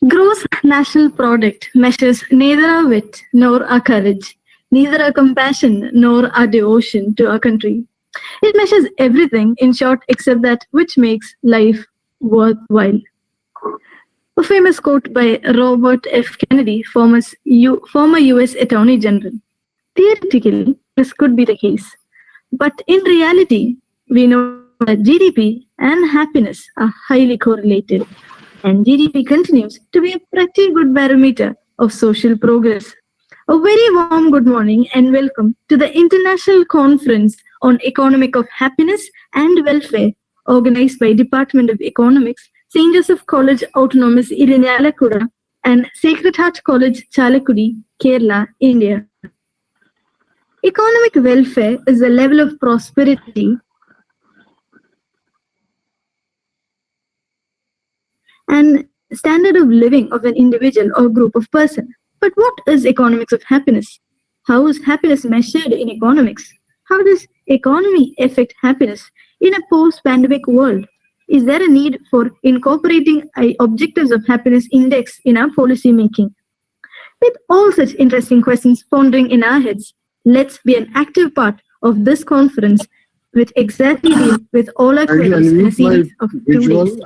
Gross national product measures neither our wit nor our courage, neither our compassion nor our devotion to our country. It measures everything, in short, except that which makes life worthwhile. A famous quote by Robert F. Kennedy, former US Attorney General. Theoretically, this could be the case. But in reality, we know that GDP and happiness are highly correlated. And GDP continues to be a pretty good barometer of social progress. A very warm good morning and welcome to the International Conference on Economic of Happiness and Welfare, organized by Department of Economics, St. Joseph College Autonomous Irinalakuda, and Sacred Heart College Chalakudi, Kerala, India. Economic welfare is the level of prosperity and standard of living of an individual or group of persons. But what is economics of happiness? How is happiness measured in economics? How does economy affect happiness in a post-pandemic world? Is there a need for incorporating objectives of happiness index in our policy making? With all such interesting questions pondering in our heads, let's be an active part of this conference with exactly with all our queries in a series of 2 days.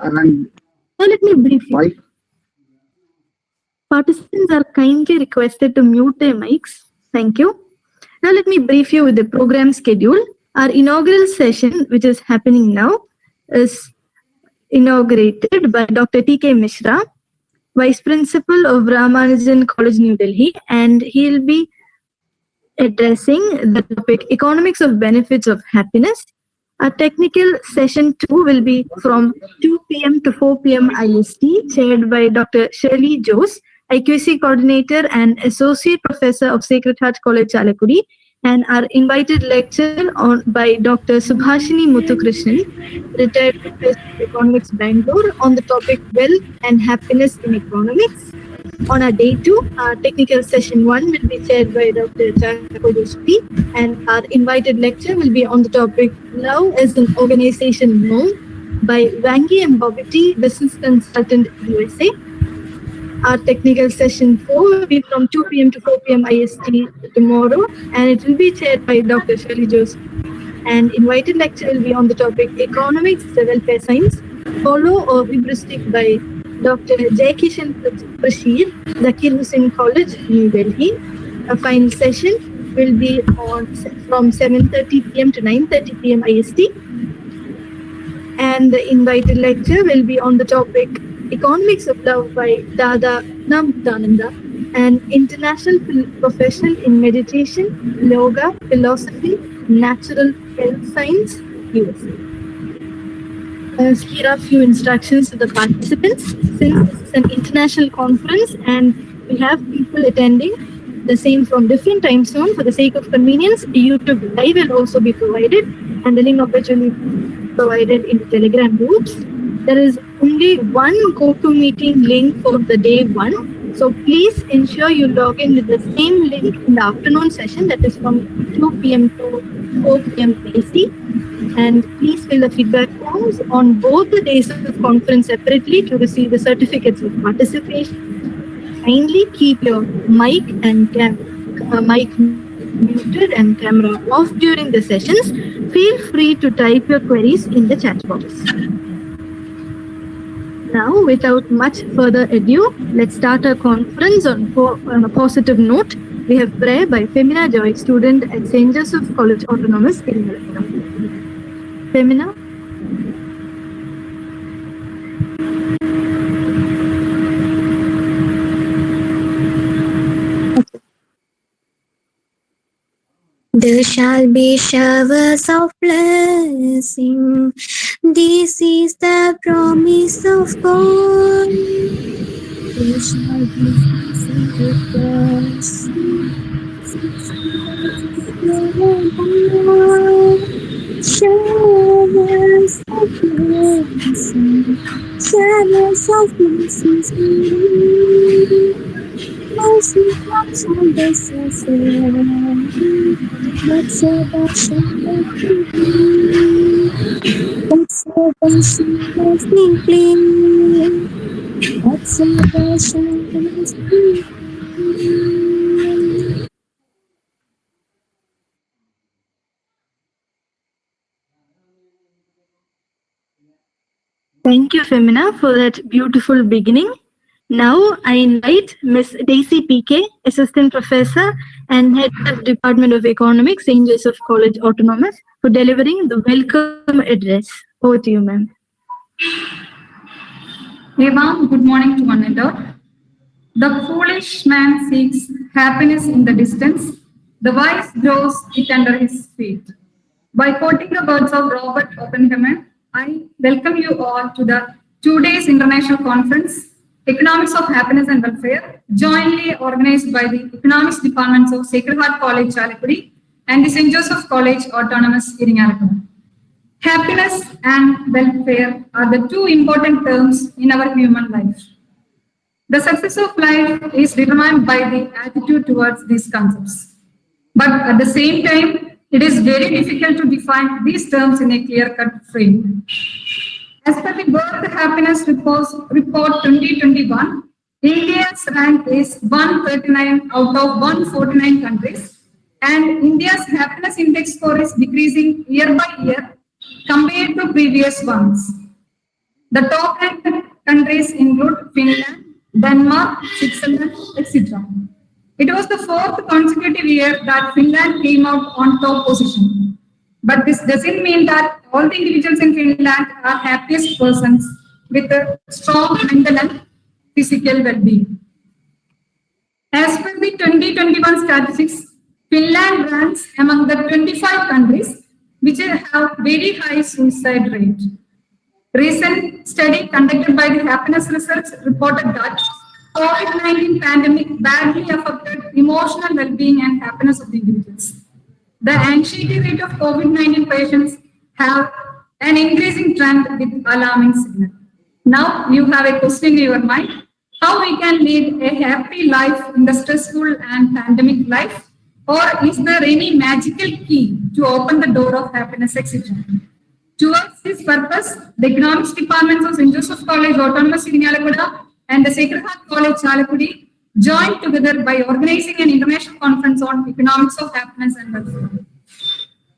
Now let me brief you. Participants are kindly requested to mute their mics. Thank you. Now let me brief you with the program schedule. Our inaugural session, which is happening now, is inaugurated by Dr. T.K. Mishra, Vice Principal of Ramanujan College, New Delhi, and he'll be addressing the topic Economics of Benefits of Happiness. Our technical session 2 will be from 2 p.m. to 4 p.m. IST, chaired by Dr. Shirley Jose, IQC Coordinator and Associate Professor of Sacred Heart College, Chalakudi, and our invited lecturer by Dr. Subhashini Muthukrishnan, retired Professor of Economics, Bangalore, on the topic Wealth and Happiness in Economics. On our day 2, our technical session 1 will be chaired by Dr. Chakoduspi, and our invited lecture will be on the topic Love as an Organization Norm by Wangi and Bobity, Business Consultant, USA. Our technical session 4 will be from 2 p.m. to 4 p.m. IST tomorrow, and it will be chaired by Dr. Shirley Jose. And invited lecture will be on the topic Economics, Welfare Science, follow or hubristic by Dr. Jaykishan Bashir, Zakir Hussain College, New Delhi. A final session will be from 7:30 p.m. to 9:30 p.m. IST. And the invited lecture will be on the topic Economics of Love by Dada Namdananda, an international professional in meditation, yoga, philosophy, natural health science, USA. Here are a few instructions to the participants. Since this is an international conference and we have people attending the same from different time zones, for the sake of convenience, YouTube Live will also be provided, and the link of which will be provided in the Telegram groups. There is only one GoToMeeting link for the day 1. So please ensure you log in with the same link in the afternoon session, that is from 2 p.m. to 4 p.m. PST. And please fill the feedback forms on both the days of the conference separately to receive the certificates of participation. Kindly keep your mic and mic muted and camera off during the sessions. Feel free to type your queries in the chat box. Now, without much further ado, let's start our conference on a positive note. We have prayer by Femina Joy, student at St. Joseph College Autonomous Irinalakuda. Femina. There shall be showers of blessing. This is the promise of God. There shall be showers of blessing. Showers of blessing. Mercy comes on the surface. Let's say that simply. Let's Celebrations. Thank you, Femina, for that beautiful beginning. Now I invite Miss Daisy PK, Assistant Professor and Head of Department of Economics, St. Joseph College Autonomous, for delivering the welcome address. Over to you, ma'am. Eva, good morning to one another. The foolish man seeks happiness in the distance, the wise grows it under his feet. By quoting the words of Robert Oppenheimer, I welcome you all to the 2 days international conference, Economics of Happiness and Welfare, jointly organized by the Economics Departments of Sacred Heart College, Chalakudi, and the St. Joseph College Autonomous, Iringalakada. Happiness and welfare are the two important terms in our human life. The success of life is determined by the attitude towards these concepts. But at the same time, it is very difficult to define these terms in a clear-cut frame. As per the World Happiness Report 2021, India's rank is 139 out of 149 countries, and India's happiness index score is decreasing year by year compared to previous ones. The top ranked countries include Finland, Denmark, Switzerland, etc. It was the fourth consecutive year that Finland came out on top position. But this doesn't mean that all the individuals in Finland are happiest persons with a strong mental and physical well-being. As per the 2021 statistics, Finland ranks among the 25 countries which have very high suicide rate. Recent study conducted by the Happiness Research reported that COVID-19 pandemic badly affected emotional well-being and happiness of the individuals. The anxiety rate of COVID-19 patients have an increasing trend with alarming signal. Now you have a question in your mind, how we can lead a happy life in the stressful and pandemic life? Or is there any magical key to open the door of happiness, etc.? Towards this purpose, the Economics Departments of St. Joseph College Autonomous in Yalakuda and the Sacred Heart College Chalakudi joined together by organizing an international conference on economics of happiness and welfare.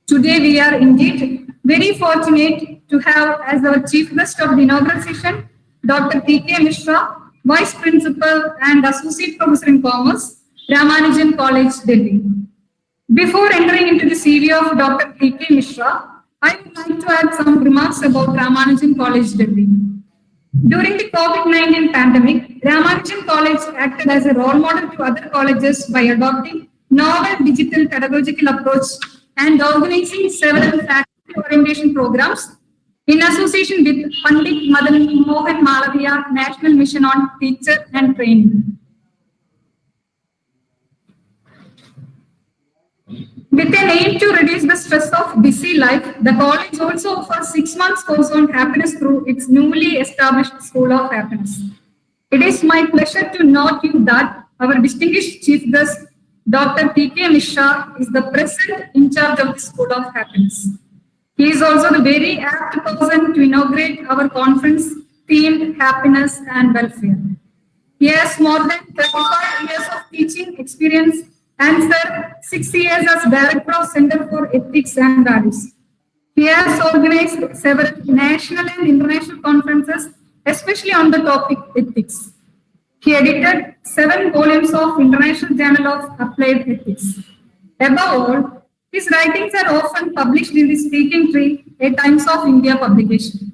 Today we are indeed very fortunate to have as our chief guest of the inaugural session, Dr. T.K. Mishra, Vice Principal and Associate Professor in Commerce, Ramanujan College, Delhi. Before entering into the CV of Dr. T.K. Mishra, I would like to add some remarks about Ramanujan College, Delhi. During the COVID-19 pandemic, Ramanujan College acted as a role model to other colleges by adopting novel digital pedagogical approach and organizing several faculty orientation programs in association with Pandit Madan Mohan Malaviya National Mission on Teacher and Training. With an aim to reduce the stress of busy life, the college also offers 6 months course on happiness through its newly established School of Happiness. It is my pleasure to note you that our distinguished chief guest, Dr. T.K. Mishra, is the present in charge of the School of Happiness. He is also the very apt person to inaugurate our conference themed happiness and welfare. He has more than 35 years of teaching experience and served 6 years as Director of Center for Ethics and Values. He has organized several national and international conferences, especially on the topic ethics. He edited 7 volumes of International Journal of Applied Ethics. Above all, his writings are often published in the Speaking Tree, a Times of India publication.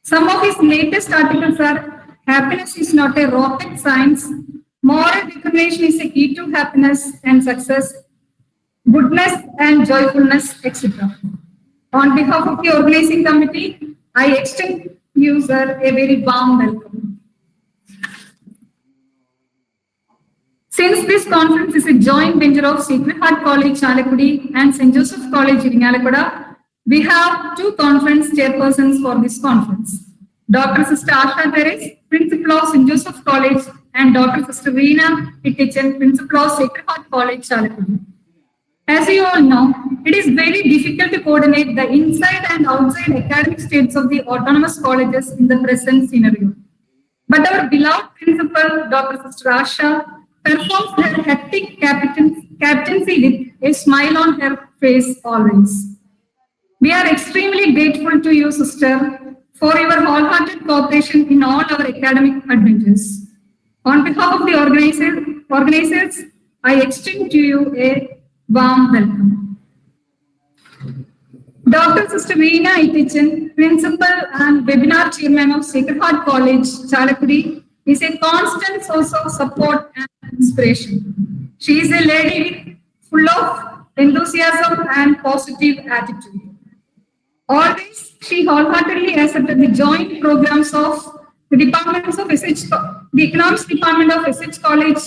Some of his latest articles are Happiness is not a rocket science, Moral determination is a key to happiness and success, goodness and joyfulness, etc. On behalf of the organizing committee, I extend you, sir, a very warm welcome. Since this conference is a joint venture of Sacred Heart College, Chalakudi and St. Joseph College, Iringalakada, we have 2 conference chairpersons for this conference. Dr. Sister Asha Teres, Principal of St. Joseph College, and Dr. Sister Veena Ittichan, Principal of Sacred Heart College, Chalakudi. As you all know, it is very difficult to coordinate the inside and outside academic states of the autonomous colleges in the present scenario. But our beloved principal, Dr. Sister Asha, performs her hectic captaincy with a smile on her face always. We are extremely grateful to you, sister, for your wholehearted cooperation in all our academic adventures. On behalf of the organizers, I extend to you a warm welcome. Dr. Sister Veena Itichan, Principal and Webinar Chairman of Sacred Heart College, Chalakudi, is a constant source of support and inspiration. She is a lady full of enthusiasm and positive attitude. Always, she wholeheartedly accepted the joint programs of the departments of the Economics Department of SH College,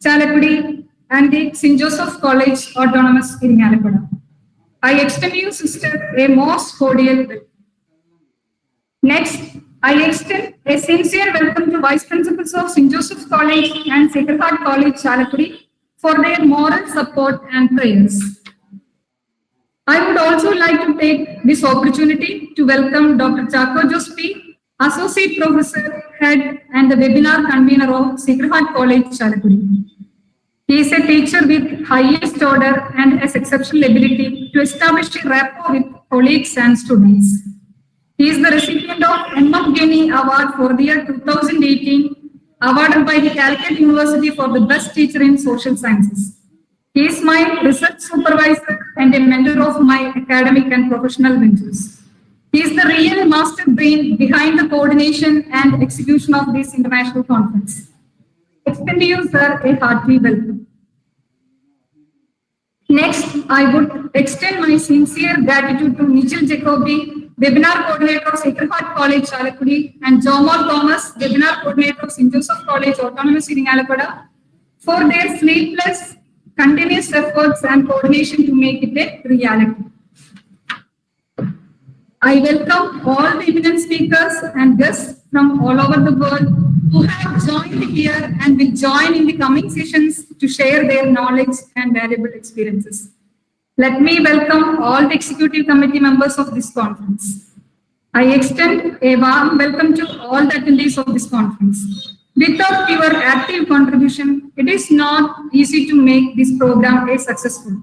Chalakudi, and the St. Joseph College, Autonomous in Irinalakuda. I extend you, sister, a most cordial welcome. Next, I extend a sincere welcome to Vice Principals of St. Joseph College and Sacred Heart College, Chalakudi, for their moral support and prayers. I would also like to take this opportunity to welcome Dr. Chako Jospi, Associate Professor, Head, and the webinar convener of Sacred Heart College, Chalakudi. He is a teacher with highest order and has exceptional ability to establish a rapport with colleagues and students. He is the recipient of M.F. Geni Award for the year 2018, awarded by the Calicut University for the best teacher in social sciences. He is my research supervisor and a mentor of my academic and professional ventures. He is the real master brain behind the coordination and execution of this international conference. Extend to you, sir, a hearty welcome. Next, I would extend my sincere gratitude to Nigel Jacobi, webinar coordinator of Sacred Heart College, Chalakudi, and Jomal Thomas, webinar coordinator of St. Joseph College, Autonomous in Irinalakuda, for their sleepless, continuous efforts and coordination to make it a reality. I welcome all the eminent speakers and guests from all over the world who have joined here and will join in the coming sessions to share their knowledge and valuable experiences. Let me welcome all the executive committee members of this conference. I extend a warm welcome to all the attendees of this conference. Without your active contribution, it is not easy to make this program a successful.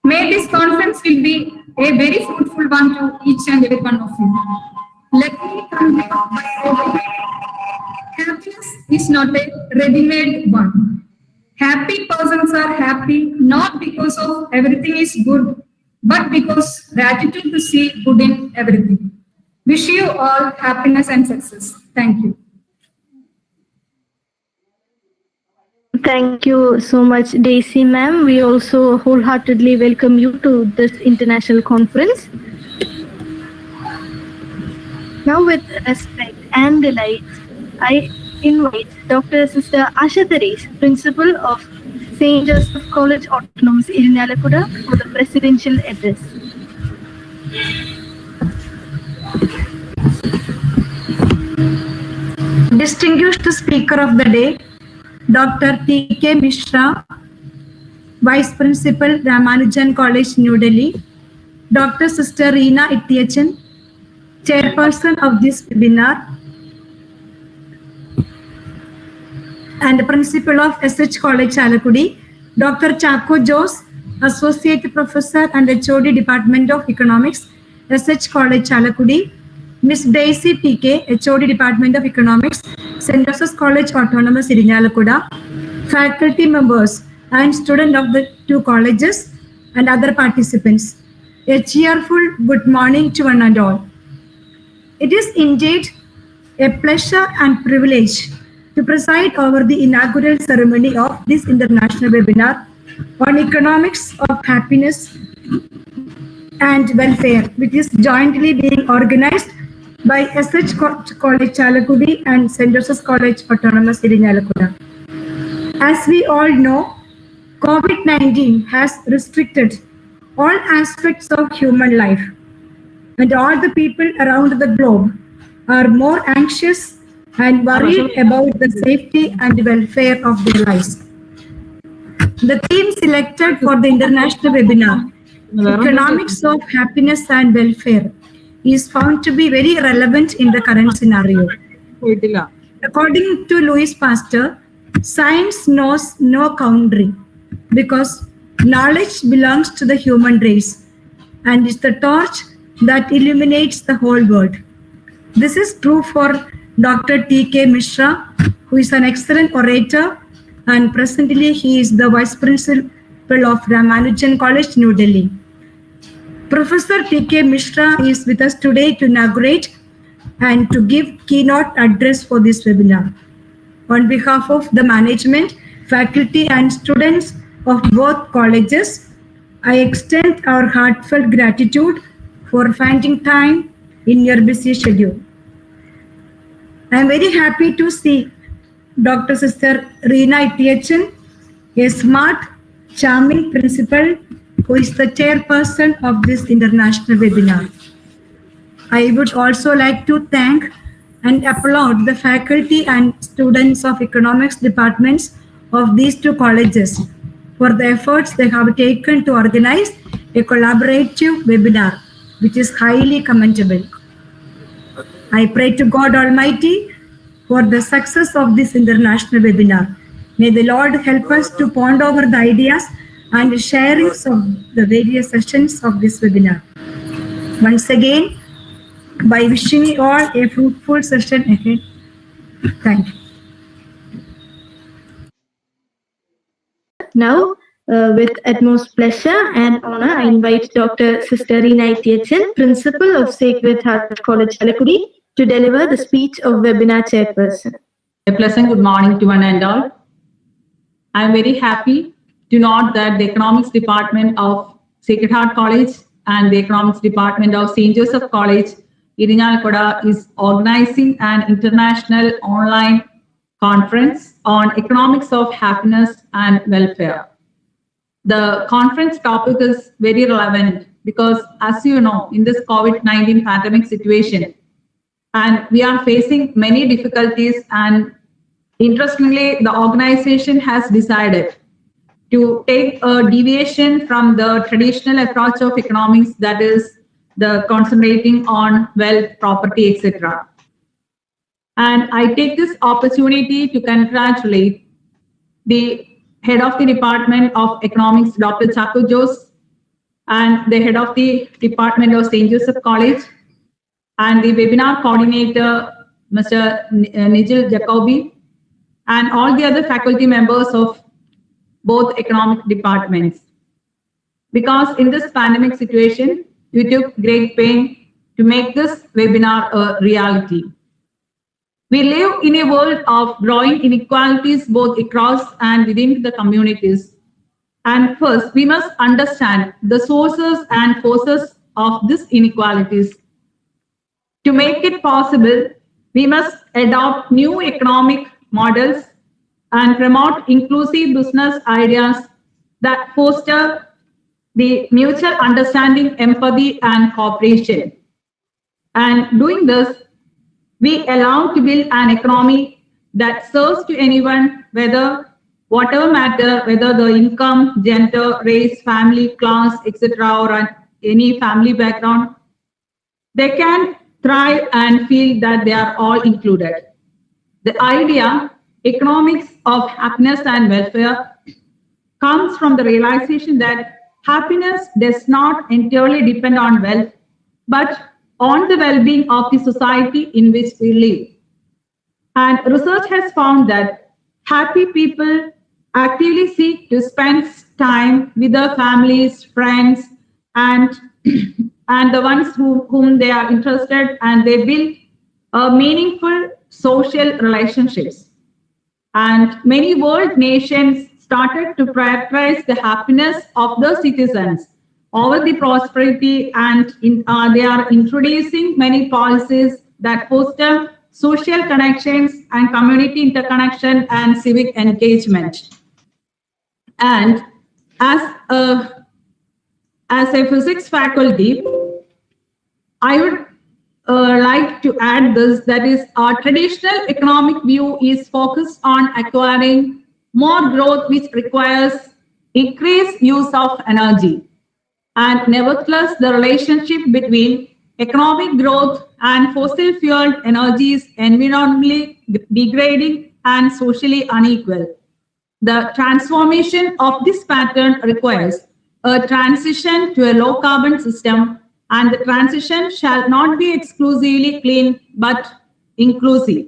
May this conference will be a very fruitful one to each and every one of you. Let me conclude by saying, happiness is not a ready-made one. Happy persons are happy not because of everything is good, but because gratitude to see good in everything. Wish you all happiness and success. Thank you. Thank you so much, Daisy ma'am. We also wholeheartedly welcome you to this international conference. Now, with respect and delight, I invite Dr. Sister Asha Therese, Principal of St. Joseph College Autonomous Irinalakuda, for the presidential address. Distinguished Speaker of the Day, Dr. T.K. Mishra, Vice Principal, Ramanujan College, New Delhi, Dr. Sister Reena Ittiyachan, Chairperson of this webinar, and Principal of SH College, Chalakudi, Dr. Chako Jose, Associate Professor and HOD Department of Economics, SH College, Chalakudi, Miss Daisy PK, HOD Department of Economics, St. Joseph's College Autonomous Irinalakuda, faculty members and students of the two colleges, and other participants. A cheerful good morning to one and all. It is indeed a pleasure and privilege to preside over the inaugural ceremony of this international webinar on economics of happiness and welfare, which is jointly being organized by SH College Chalakudi and St. Joseph's College Autonomous Irinalakuda. As we all know, COVID-19 has restricted all aspects of human life, and all the people around the globe are more anxious and worried about the safety and welfare of their lives. The theme selected for the international webinar, Economics of Happiness and Welfare, is found to be very relevant in the current scenario. According to Louis Pasteur, science knows no boundary because knowledge belongs to the human race and is the torch that illuminates the whole world. This is true for Dr. T.K. Mishra, who is an excellent orator, and presently he is the Vice Principal of Ramanujan College, New Delhi. Professor T.K. Mishra is with us today to inaugurate and to give keynote address for this webinar. On behalf of the management, faculty and students of both colleges, I extend our heartfelt gratitude for finding time in your busy schedule. I am very happy to see Dr. Sister Reena Itiachan, a smart, charming principal who is the chairperson of this international webinar. I would also like to thank and applaud the faculty and students of economics departments of these two colleges for the efforts they have taken to organize a collaborative webinar, which is highly commendable. I pray to God Almighty for the success of this international webinar. May the Lord help us to ponder over the ideas and sharings of the various sessions of this webinar. Once again, by wishing you all a fruitful session ahead. Thank you. Now, with utmost pleasure and honor, I invite Dr. Sister Reena Itiachan, Principal of Sacred Heart College, Chalakudi, to deliver the speech of webinar chairperson. A pleasant good morning to one and all. I am very happy to note that the Economics Department of Sacred Heart College and the Economics Department of St. Joseph College, Inaugural, is organizing an international online conference on economics of happiness and welfare. The conference topic is very relevant because, as you know, in this COVID-19 pandemic situation, and we are facing many difficulties, and interestingly, the organization has decided to take a deviation from the traditional approach of economics, that is the concentrating on wealth, property, etc. And I take this opportunity to congratulate the head of the Department of Economics, Dr. Chako Jose, and the head of the Department of St. Joseph College, and the webinar coordinator, Mr. Nigel Jacobi, and all the other faculty members of both economic departments. Because in this pandemic situation, we took great pain to make this webinar a reality. We live in a world of growing inequalities both across and within the communities. And first, we must understand the sources and forces of these inequalities. To make it possible, we must adopt new economic models and promote inclusive business ideas that foster the mutual understanding, empathy, and cooperation. And doing this, we allow to build an economy that serves to anyone, whatever matter, whether the income, gender, race, family, class, etc., or any family background, they can thrive and feel that they are all included. The idea, economics of happiness and welfare, comes from the realization that happiness does not entirely depend on wealth, but on the well-being of the society in which we live. And research has found that happy people actively seek to spend time with their families, friends, and the ones whom they are interested, and they build meaningful social relationships. And many world nations started to prioritize the happiness of their citizens over the prosperity, and they are introducing many policies that foster social connections and community interconnection and civic engagement. And as a physics faculty, I would like to add this, that is, our traditional economic view is focused on acquiring more growth, which requires increased use of energy. And nevertheless, the relationship between economic growth and fossil fueled energy is environmentally degrading and socially unequal. The transformation of this pattern requires a transition to a low carbon system, and the transition shall not be exclusively clean but inclusive.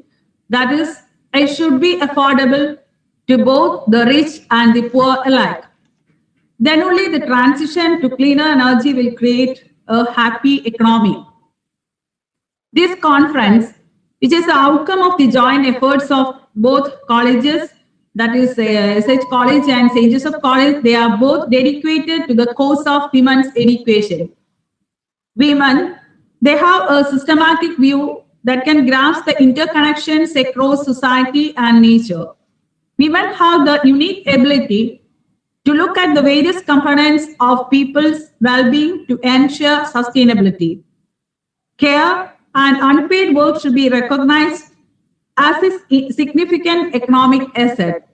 That is, it should be affordable to both the rich and the poor alike. Then only the transition to cleaner energy will create a happy economy. This conference, which is the outcome of the joint efforts of both colleges, that is SH College and St. Joseph College, they are both dedicated to the cause of women's education. Women, they have a systematic view that can grasp the interconnections across society and nature. Women have the unique ability to look at the various components of people's well-being to ensure sustainability. Care and unpaid work should be recognized as a significant economic asset.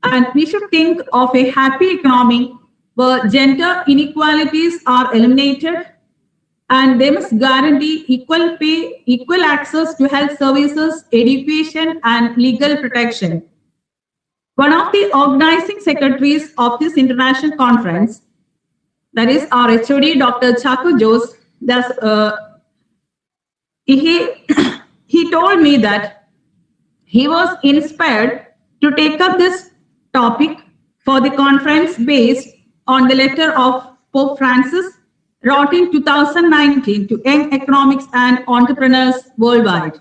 And we should think of a happy economy where gender inequalities are eliminated, and they must guarantee equal pay, equal access to health services, education, and legal protection. One of the organizing secretaries of this international conference, that is our HOD, Dr. Chaco Jose, he told me that he was inspired to take up this topic for the conference based on the letter of Pope Francis wrote in 2019 to young economics and entrepreneurs worldwide.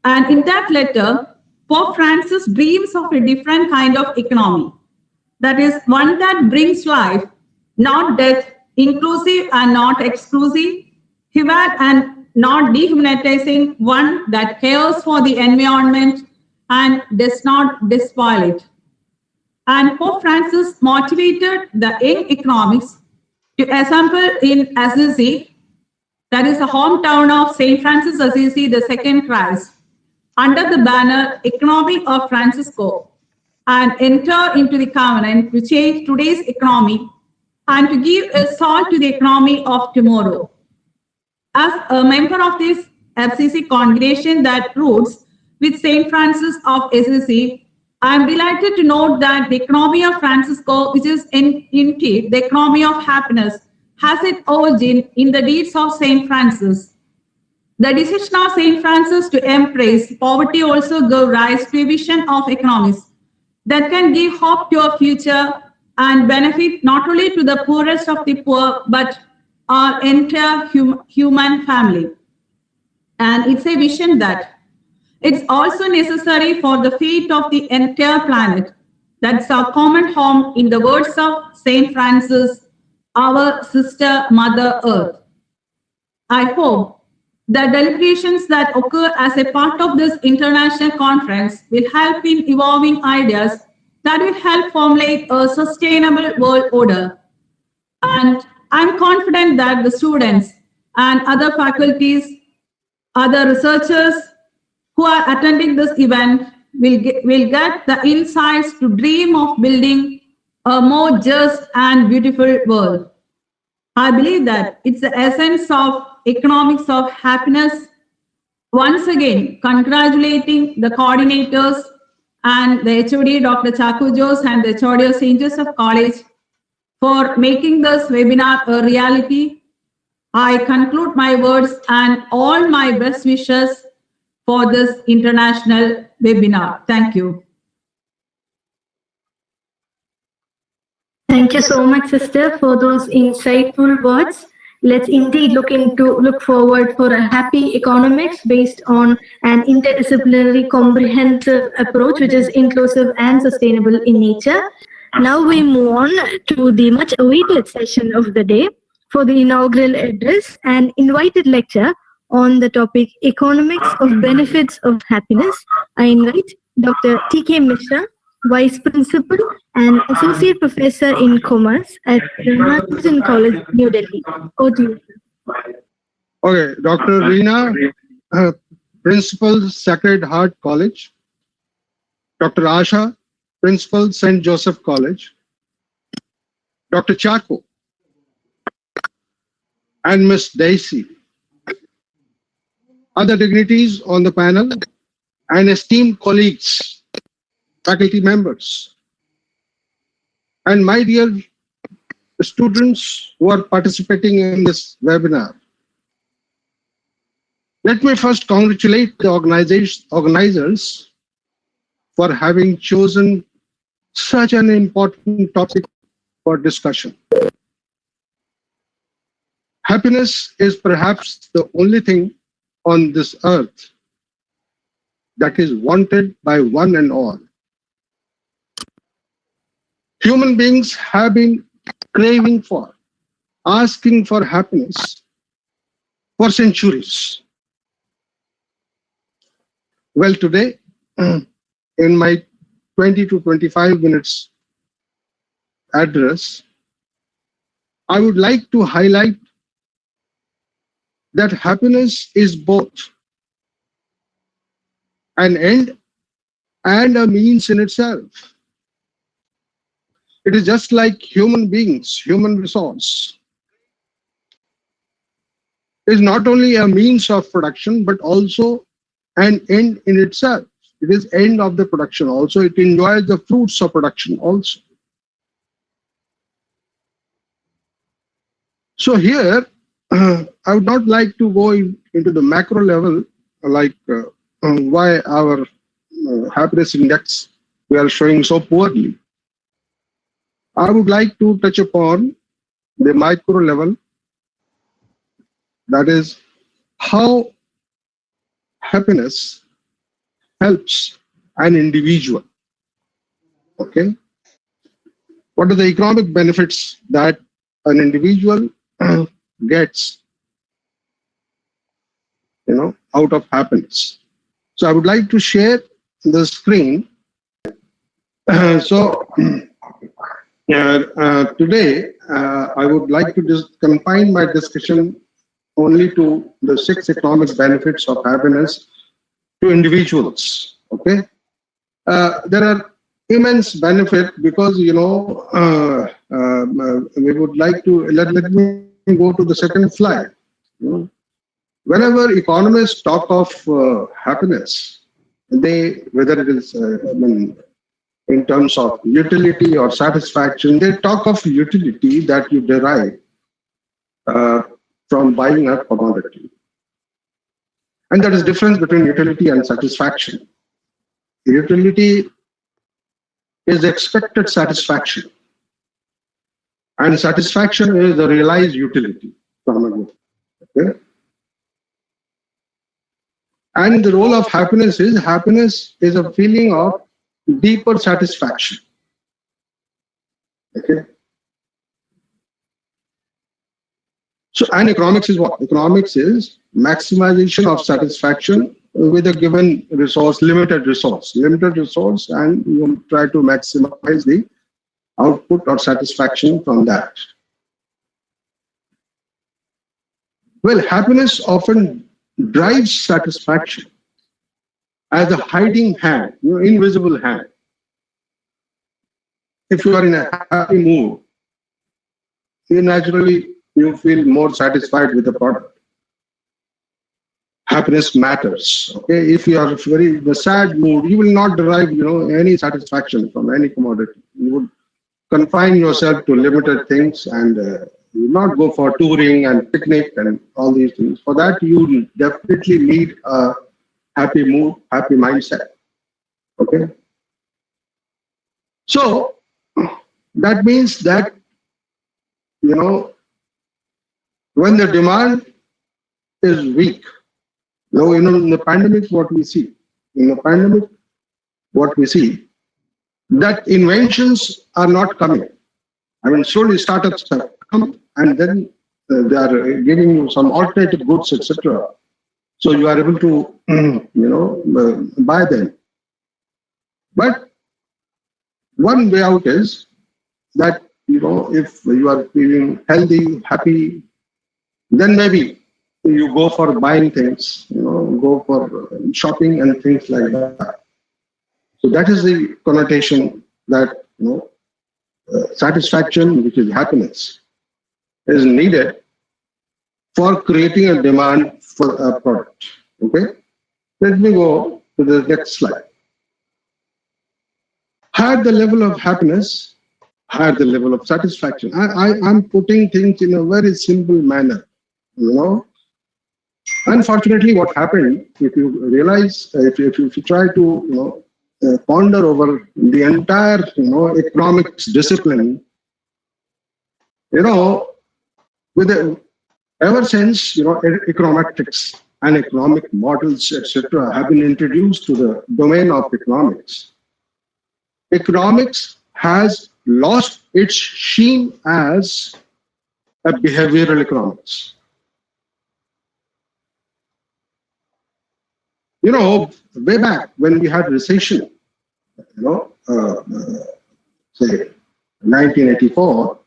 And in that letter, Pope Francis dreams of a different kind of economy. That is one that brings life, not death, inclusive and not exclusive, human and not dehumanizing, one that cares for the environment and does not despoil it. And Pope Francis motivated the young economics to assemble in Assisi, that is the hometown of St. Francis Assisi, the second Christ, under the banner Economy of Francisco, and enter into the covenant to change today's economy and to give a soul to the economy of tomorrow. As a member of this FCC congregation that roots with St. Francis of Assisi, I am delighted to note that the economy of Francisco, which is indeed the economy of happiness, has its origin in the deeds of St. Francis. The decision of St. Francis to embrace poverty also gave rise to a vision of economics that can give hope to a future and benefit not only to the poorest of the poor, but our entire human family. And it's a vision that it's also necessary for the fate of the entire planet. That's our common home, in the words of St. Francis, our sister Mother Earth. I hope the deliberations that occur as a part of this international conference will help in evolving ideas that will help formulate a sustainable world order. And I'm confident that the students and other faculties, other researchers who are attending this event will get the insights to dream of building a more just and beautiful world. I believe that it's the essence of economics of happiness. Once again, congratulating the coordinators and the HOD, Dr. Chaco Jose, and the HOD of St. Joseph College for making this webinar a reality. I conclude my words and all my best wishes for this international webinar. Thank you. Thank you so much, sister, for those insightful words. Let's indeed look forward for a happy economics based on an interdisciplinary comprehensive approach, which is inclusive and sustainable in nature. Now we move on to the much awaited session of the day for the inaugural address and invited lecture on the topic Economics of Benefits of Happiness. I invite Dr. T.K. Mishra, Vice Principal and Associate Professor in Commerce at Ramazan College, New Delhi. Over to you, sir. Okay, Dr. Reena, Principal, Sacred Heart College. Dr. Asha, Principal, St. Joseph College. Dr. Chaco and Miss Daisy, other dignitaries on the panel, and esteemed colleagues, faculty members, and my dear students who are participating in this webinar. Let me first congratulate the organizers for having chosen such an important topic for discussion. Happiness is perhaps the only thing on this earth that is wanted by one and all. Human beings have been craving for, asking for happiness for centuries. Well, today, in my 20 to 25 minutes address, I would like to highlight that happiness is both an end and a means in itself. It is just like human beings, human resource is not only a means of production, but also an end in itself. It is end of the production also. It enjoys the fruits of production also. So here, I would not like to go into the macro level, like why our happiness index we are showing so poorly. I would like to touch upon the micro level, that is how happiness helps an individual. Okay, what are the economic benefits that an individual gets, out of happiness? So I would like to share the screen. Today I would like to just confine my discussion only to the 6 economic benefits of happiness to individuals. Okay, there are immense benefit because we would like to let me go to the second slide. Whenever economists talk of happiness, whether it is in terms of utility or satisfaction, they talk of utility that you derive from buying a commodity. And there is difference between utility and satisfaction. Utility is expected satisfaction, and satisfaction is the realized utility from a good. Okay? And the role of happiness is a feeling of deeper satisfaction. Okay. So, and economics is what? Economics is maximization of satisfaction with a given resource, limited resource, and you try to maximize the output or satisfaction from that. Well, happiness often drives satisfaction as a hiding hand, invisible hand. If you are in a happy mood, you feel more satisfied with the product. Happiness matters. Okay, if you are in a sad mood, you will not derive, any satisfaction from any commodity. You would confine yourself to limited things and you not go for touring and picnic and all these things. For that, you definitely need a happy mood, happy mindset. Okay. So that means that, when the demand is weak, in the pandemic, what we see, that inventions are not coming. I mean, slowly startups have come and then they are giving you some alternative goods, etc. So you are able to, buy them. But one way out is that, if you are feeling healthy, happy, then maybe you go for buying things, go for shopping and things like that. So that is the connotation that, satisfaction, which is happiness, is needed for creating a demand for a product. Okay, let me go to the next slide. Higher the level of happiness, higher the level of satisfaction. I'm putting things in a very simple manner, you know. Unfortunately, what happened, if you realize, if you try to, ponder over the entire, economics discipline, you know, with the, ever since, econometrics and economic models, etc., have been introduced to the domain of economics, economics has lost its sheen as a behavioral economics. Way back when we had recession, say 1984,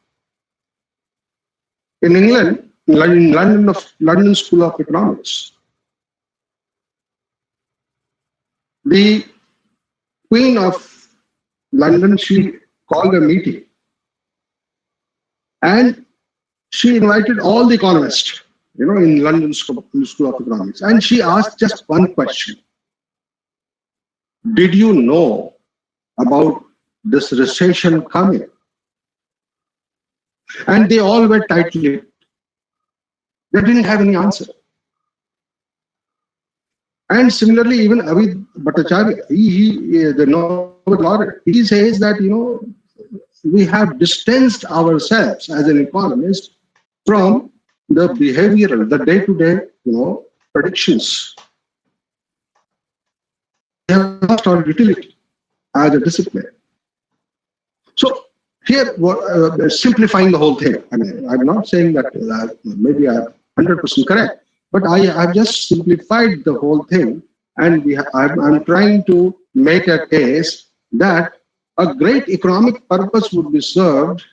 in England, in London School of Economics, the Queen of London, she called a meeting and she invited all the economists, in London School of Economics, and she asked just one question: did you know about this recession coming? And they all were tight-lipped. They didn't have any answer. And similarly, even Avid Bhattacharya, the Nobel laureate, he says that, we have distanced ourselves as an economist from the behavioral, the day-to-day, predictions. We have lost our utility as a discipline. So here, simplifying the whole thing. I mean, I'm not saying that maybe I'm 100% correct, but I've just simplified the whole thing, and I'm trying to make a case that a great economic purpose would be served,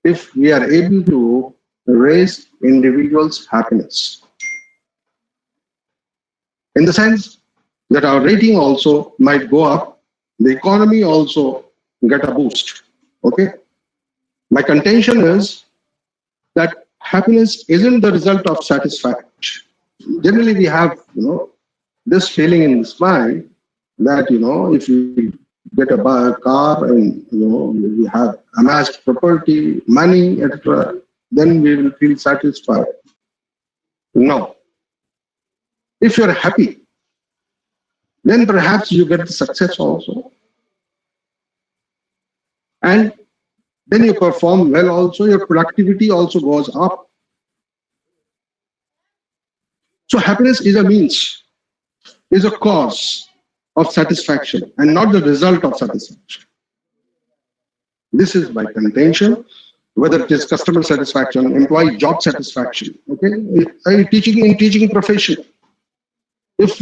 if we are able to raise individuals' happiness. In the sense that our rating also might go up, the economy also get a boost. Okay? My contention is that happiness isn't the result of satisfaction. Generally, we have, this feeling in this mind that, if we get a car and, we have amassed property, money, etc., then we will feel satisfied. No. If you're happy, then perhaps you get the success also. And then you perform well also, your productivity also goes up. So happiness is a means, is a cause of satisfaction and not the result of satisfaction. This is my contention, whether it is customer satisfaction, employee job satisfaction, okay? In teaching profession, if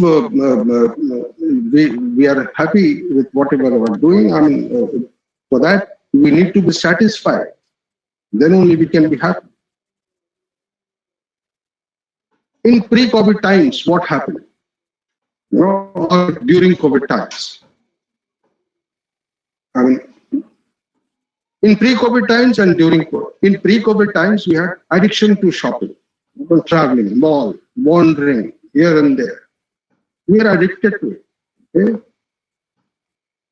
we are happy with whatever we're doing, I mean, for that, we need to be satisfied. Then only we can be happy. In pre-COVID times, what happened? Or during COVID times. I mean, in pre-COVID times and during COVID. In pre-COVID times, we had addiction to shopping, traveling, mall, wandering here and there. We are addicted to it. Okay?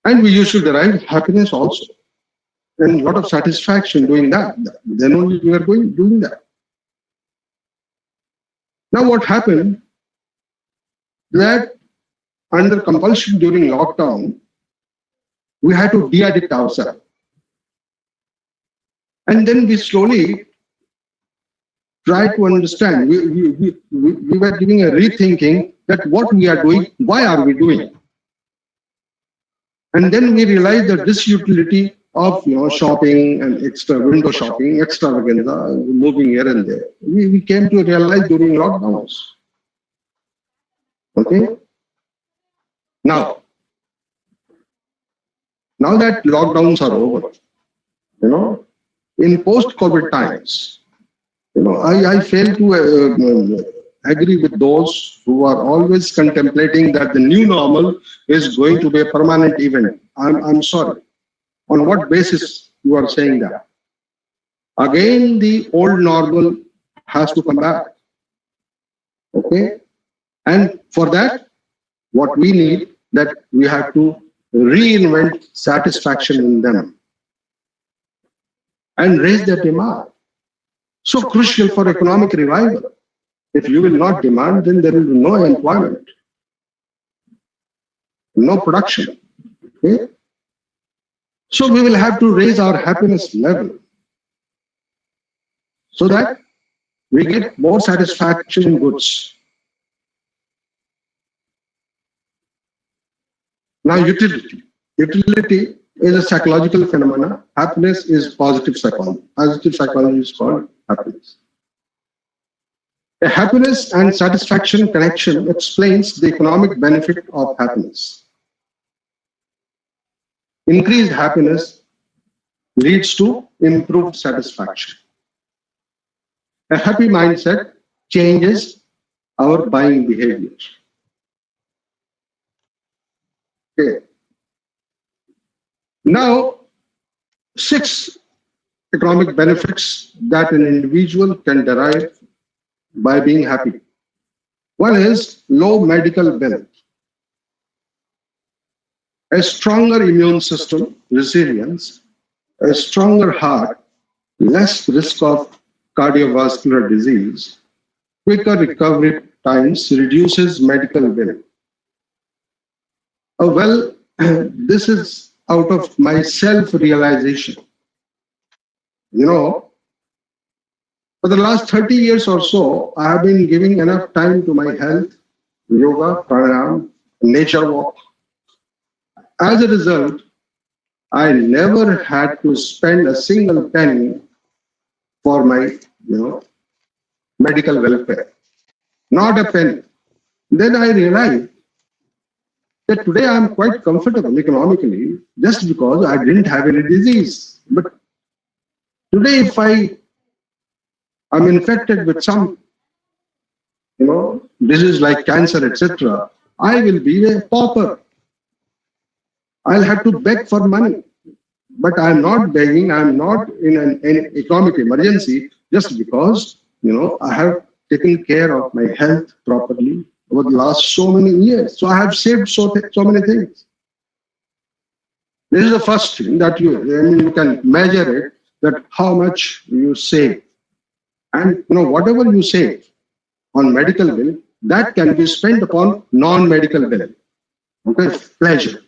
And we used to derive happiness also. And a lot of satisfaction doing that. Then only we are doing that. Now what happened? That under compulsion during lockdown, we had to de-addict ourselves. And then we slowly tried to understand. We were giving a rethinking that what we are doing, why are we doing it? And then we realized that this utility of shopping and extra window shopping, extravaganza, moving here and there, we came to realize during lockdowns. Okay? Now that lockdowns are over, in post-COVID times, I fail to agree with those who are always contemplating that the new normal is going to be a permanent event. I'm sorry. On what basis you are saying that? Again, the old normal has to come back. Okay? And for that, what we need, that we have to reinvent satisfaction in them and raise their demand. So crucial for economic revival. If you will not demand, then there will be no employment, no production. Okay? So we will have to raise our happiness level so that we get more satisfaction in goods. Now, utility. Utility is a psychological phenomena. Happiness is positive psychology. Positive psychology is called happiness. A happiness and satisfaction connection explains the economic benefit of happiness. Increased happiness leads to improved satisfaction. A happy mindset changes our buying behavior. Okay. Now, 6 economic benefits that an individual can derive by being happy. One is low medical bill, a stronger immune system, resilience, a stronger heart, less risk of cardiovascular disease, quicker recovery times, reduces medical bill. Well, this is out of my self-realization. You know, for the last 30 years or so, I have been giving enough time to my health, yoga, pranayam, nature walk. As a result, I never had to spend a single penny for my, medical welfare. Not a penny. Then I realized that today I am quite comfortable economically just because I didn't have any disease. But today, if I'm infected with some, disease like cancer, etc., I will be a pauper. I'll have to beg for money. But I'm not begging, I'm not in an economic emergency just because, I have taken care of my health properly over the last so many years. So I have saved so many things. This is the first thing that you can measure it, that how much you save. And whatever you save on medical bill, that can be spent upon non-medical bill. Okay, pleasure,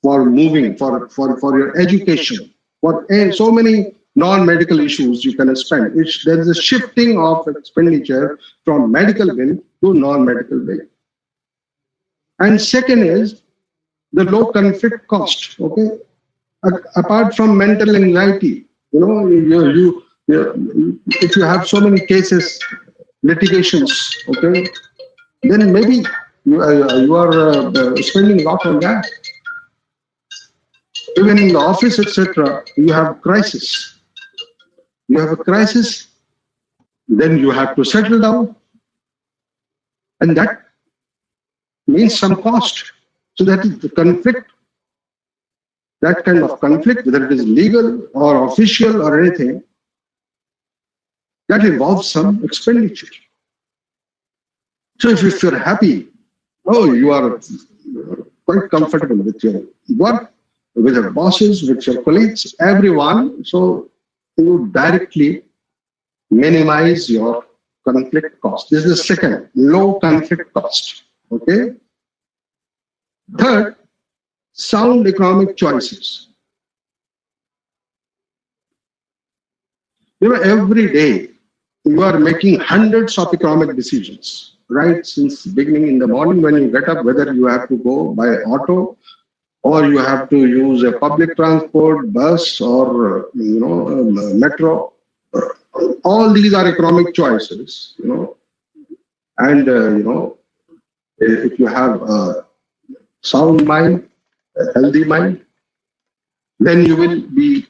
for moving, for your education, for so many non-medical issues you can spend. There is a shifting of expenditure from medical bill to non-medical bill. And second is the low conflict cost. Okay, apart from mental anxiety, if you have so many cases, litigations, okay, then maybe you are spending a lot on that. Even in the office, etc., you have crisis. You have a crisis, then you have to settle down, and that means some cost. So that is the conflict. That kind of conflict, whether it is legal or official or anything, that involves some expenditure. So if you're happy, you are quite comfortable with your work, with your bosses, with your colleagues, everyone. So you directly minimize your conflict cost. This is the second, low conflict cost. Okay. Third, sound economic choices. Every day you are making hundreds of economic decisions, right? Since beginning in the morning when you get up, whether you have to go by auto or you have to use a public transport, bus, or metro. All these are economic choices, and if you have a sound mind, a healthy mind, then you will be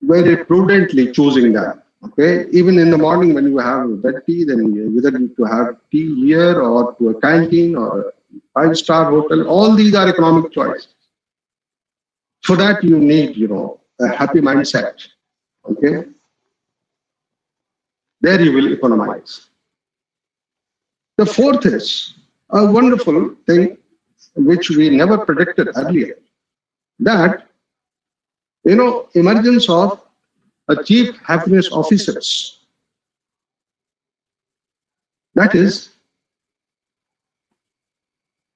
very prudently choosing that. Okay, even in the morning when you have that tea, then whether you to have tea here or to a canteen or a five-star hotel, all these are economic choices. For that you need, a happy mindset. Okay, there you will economize. The fourth is a wonderful thing which we never predicted earlier, that, emergence of a chief happiness officers. That is,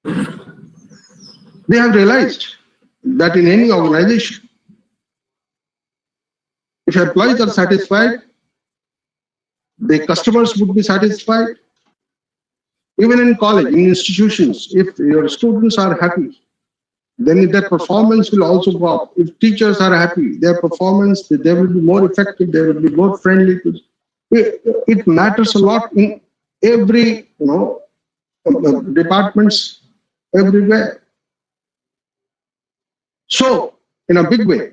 they have realized that in any organization, if employees are satisfied, the customers would be satisfied. Even in college, in institutions, if your students are happy, then their performance will also go up. If teachers are happy, their performance, they will be more effective, they will be more friendly. It matters a lot in every, departments everywhere. So, in a big way,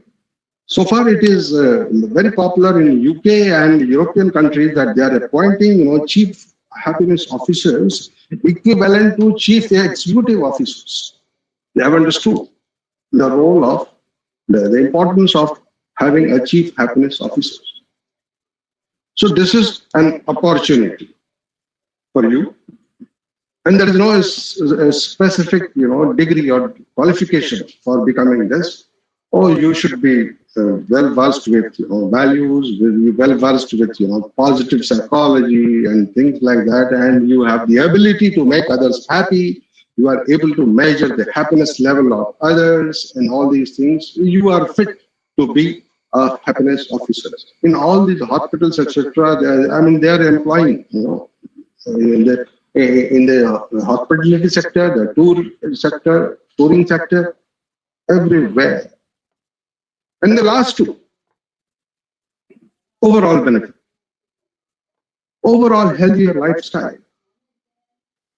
so far it is very popular in UK and European countries that they are appointing, chief happiness officers equivalent to chief executive officers. They have understood the role of the importance of having a chief happiness officer. So this is an opportunity for you, and there is no a specific degree or qualification for becoming this. Oh, you should be well versed with values, well versed with positive psychology and things like that, and you have the ability to make others happy. You are able to measure the happiness level of others and all these things. You are fit to be a happiness officer. In all these hospitals, etc., they are employing, in the hospitality sector, the touring sector, everywhere. And the last two, overall benefit, overall healthier lifestyle.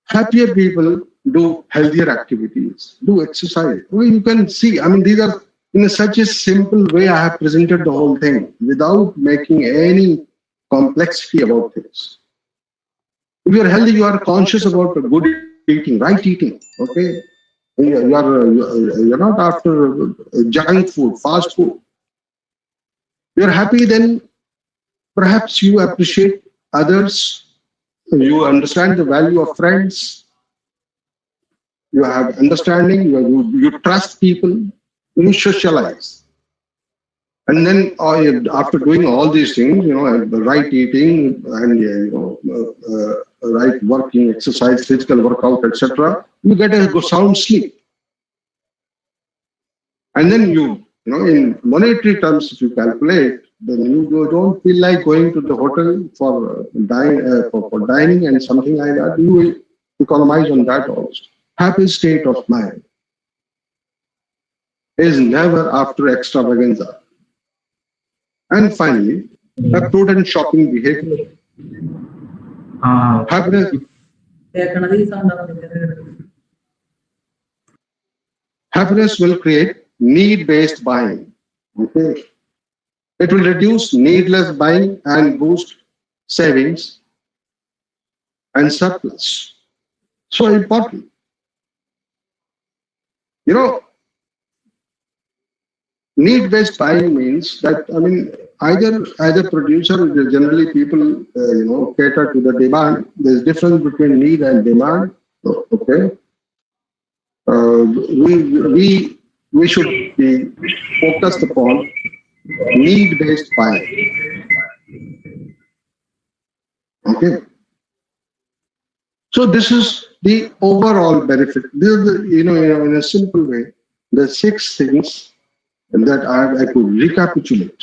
Happier people do healthier activities, do exercise. You can see, these are in such a simple way I have presented the whole thing without making any complexity about things. If you are healthy, you are conscious about good eating, right eating, okay? You're not after junk food, fast food. You're happy, then perhaps you appreciate others, you understand the value of friends, you have understanding, you trust people, you socialize. And then after doing all these things, right eating and right working, exercise, physical workout, etc., you get a good sound sleep. And then in monetary terms, if you calculate, then you don't feel like going to the hotel for dining and something like that. You will economize on that also. Happy state of mind is never after extravaganza. And finally, a prudent shopping behavior. Happiness will create need-based buying. Okay. It will reduce needless buying and boost savings and surplus. So important. Need-based buying means that, either as a producer, generally people, cater to the demand. There's difference between need and demand. Okay. We should be focused upon need-based buying. Okay. So this is the overall benefit. This is in a simple way, the 6 things that I could recapitulate,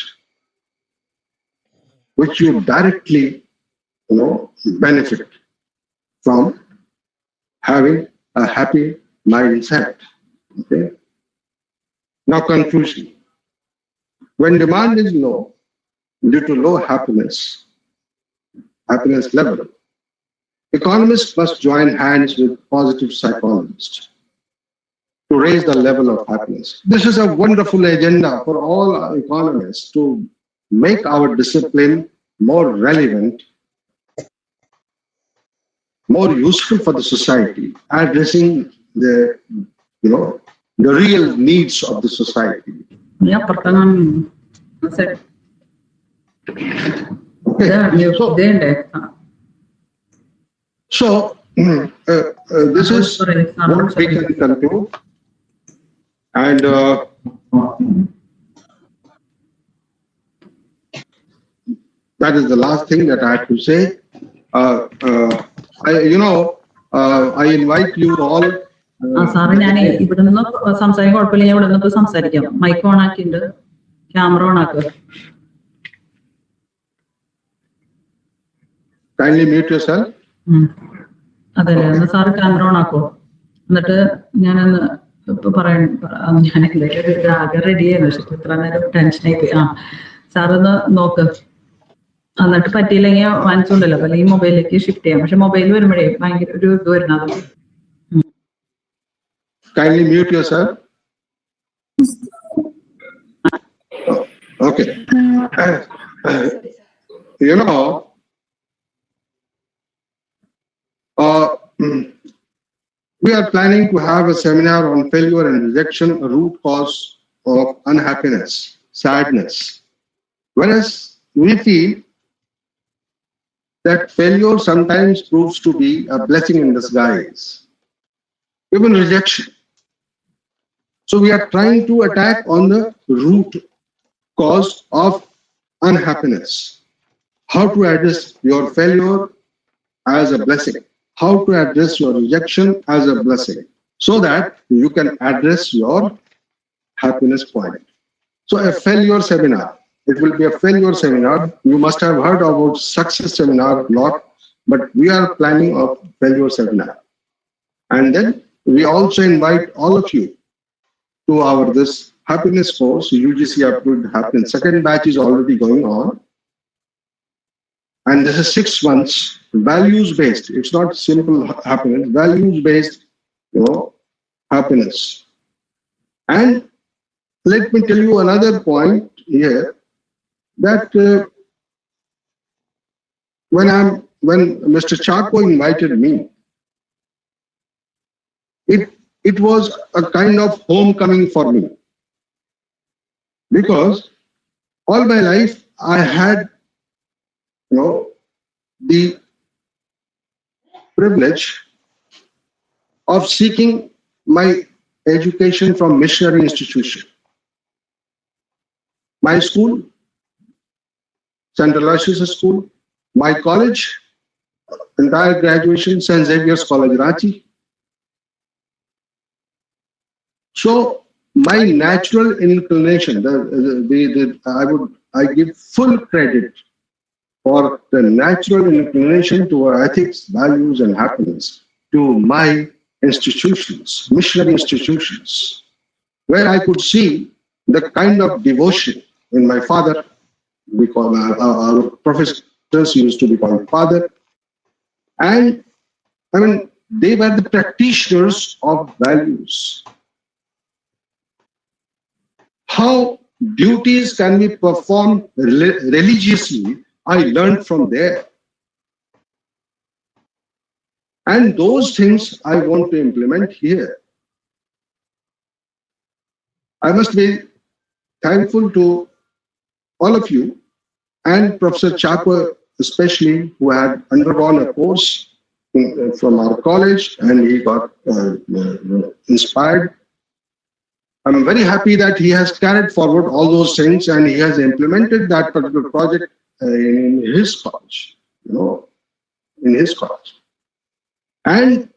which you directly, benefit from having a happy mindset. Okay. Now, conclusion. When demand is low due to low happiness level, economists must join hands with positive psychologists to raise the level of happiness. This is a wonderful agenda for all our economists to make our discipline more relevant, more useful for the society, addressing the real needs of the society. Ya, pertengahan. Okay. So, this is what we can conclude. And that is the last thing that I have to say. I invite you all. Sir ഞാൻ ഇവിടെ നിന്ന് സംസാരിക്കാൻ കുഴപ്പമില്ല, ഞാൻ ഇവിടെ നിന്ന് സംസാരിക്കാം. Mic on ആക്കിണ്ട്, camera on ആക്കുക. Kindly mute yourself. അതെ, ഒന്ന് സാറ് ക്യാമറ ഓൺ ആക്കോ. എന്നിട്ട് ഞാനൊന്ന് ഇപ്പൊ ഞാനില്ല ആകെ റെഡി ആയിരുന്നു, പക്ഷെ ഇത്ര നേരം ടെൻഷനായി പോയി. സാറൊന്ന് നോക്ക്. എന്നിട്ട് പറ്റിയില്ലെങ്കിൽ വാങ്ങിച്ചോണ്ടല്ലോ, അല്ലെങ്കിൽ മൊബൈലിലേക്ക് ഷിഫ്റ്റ് ചെയ്യാം. പക്ഷെ മൊബൈൽ വരുമ്പോഴേ ഭയങ്കര ഒരു ഇത് വരുന്നത്. Kindly mute yourself. Okay. You know, we are planning to have a seminar on failure and rejection, a root cause of unhappiness, sadness. Whereas we feel that failure sometimes proves to be a blessing in disguise, even rejection. So we are trying to attack on the root cause of unhappiness. How to address your failure as a blessing. How to address your rejection as a blessing, so that you can address your happiness point. So a failure seminar, it will be a failure seminar. You must have heard about success seminar a lot, but we are planning a failure seminar. And then we also invite all of you to our this happiness course, UGC approved happiness. Second batch is already going on. And this is 6 months, values-based. It's not simple happiness, values-based, happiness. And let me tell you another point here, that when Mr. Chaco invited me, it was a kind of homecoming for me, because all my life I had the privilege of seeking my education from missionary institution. My school, St. Aloysius School, my college, entire graduation, St. Xavier's College, Ranchi. So my natural inclination, I give full credit for the natural inclination toward ethics, values, and happiness to my institutions, missionary institutions, where I could see the kind of devotion in my father. Because our professors used to be called father, and I mean they were the practitioners of values. How duties can be performed religiously, I learned from there. And those things I want to implement here. I must be thankful to all of you, and Professor Chaco especially, who had undergone a course from our college, and he got inspired. I'm very happy that he has carried forward all those things, and he has implemented that particular project in his college, in his college. And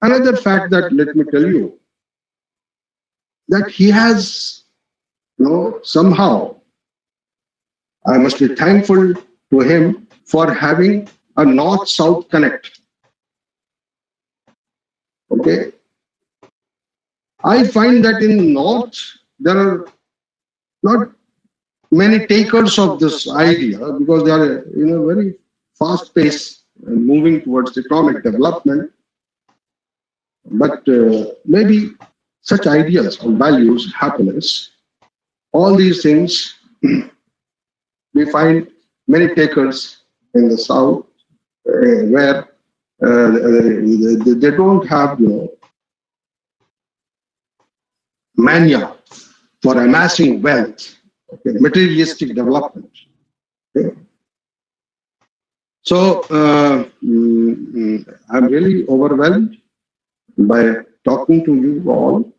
another fact that let me tell you, that he has, somehow, I must be thankful to him for having a north-south connect. Okay. I find that in North, there are not many takers of this idea, because they are very fast paced and moving towards economic development. But maybe such ideas of values, happiness, all these things, we find many takers in the South, where they don't have mania for amassing wealth, materialistic development. Okay. So I'm really overwhelmed by talking to you all.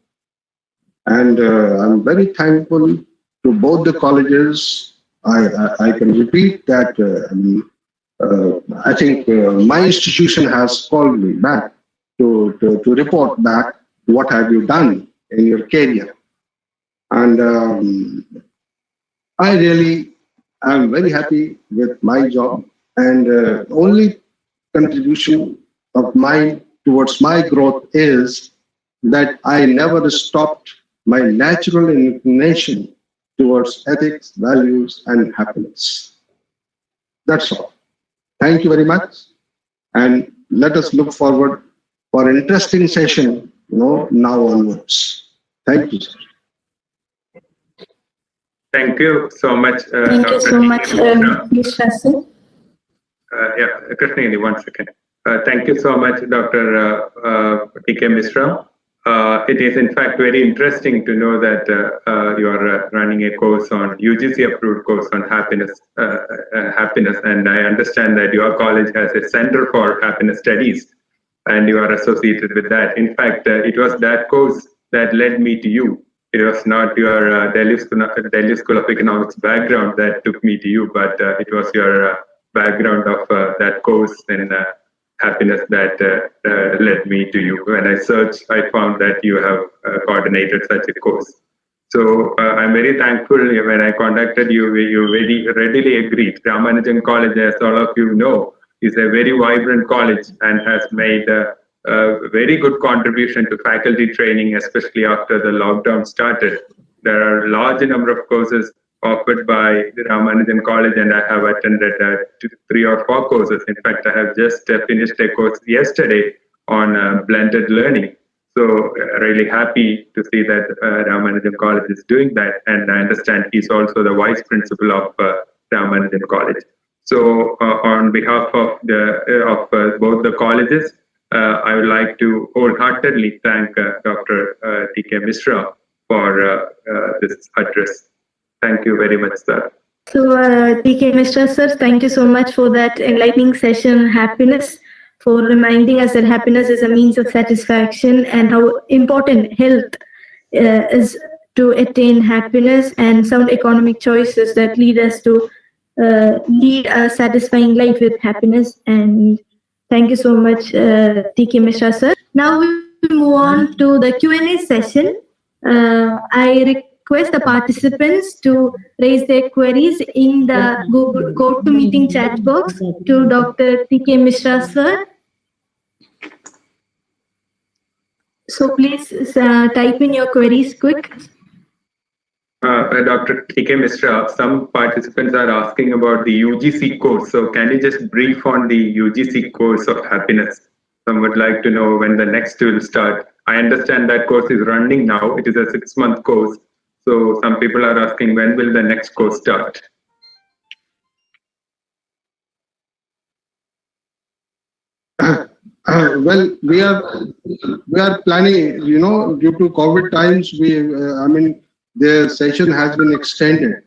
And I'm very thankful to both the colleges. I can repeat that I think my institution has called me back to report back what have you done in your career. And I really am very happy with my job. And only contribution of mine towards my growth is that I never stopped my natural inclination towards ethics, values, and happiness. That's all. Thank you very much. And let us look forward for an interesting session, now onwards. Thank you, sir. Thank you so much, Thank you Dr. so much, Krishna. Ms. Russell. Yeah, Krishnagiri, 1 second. Thank you so much, Dr. T.K. Mishra. It is in fact very interesting to know that you are running a course on UGC-approved course on happiness, and I understand that your college has a Center for Happiness Studies, and you are associated with that. In fact, it was that course that led me to you. It was not your Delhi School of Economics background that took me to you, but it was your background of that course in happiness that led me to you. When I searched, I found that you have coordinated such a course. So I'm very thankful. When I contacted you, you very readily agreed. Ramanujan College, as all of you know, is a very vibrant college and has made a very good contribution to faculty training, especially after the lockdown started. There are a large number of courses offered by the Ramanujan College, and I have attended 3 or 4 courses. In fact, I have just finished a course yesterday on blended learning. So really happy to see that Ramanujan College is doing that, and I understand he's also the vice principal of Ramanujan College. So on behalf of both the colleges, I would like to wholeheartedly thank Dr. T.K. Mishra for this address. Thank you very much, sir. So, T.K. Mishra, sir, thank you so much for that enlightening session on happiness, for reminding us that happiness is a means of satisfaction and how important health is to attain happiness, and sound economic choices that lead us to lead a satisfying life with happiness. And thank you so much, T.K. Mishra, sir. Now we move on to the Q&A session. I request the participants to raise their queries in the Google GoToMeeting chat box to Dr. T.K. Mishra, sir. So please type in your queries quick. Dr. T.K. Mishra, some participants are asking about the UGC course. So can you just brief on the UGC course of happiness? Some would like to know when the next will start. I understand that course is running now. It is a 6-month course. So some people are asking when will the next course start? Well, we are planning. Due to COVID times, the session has been extended.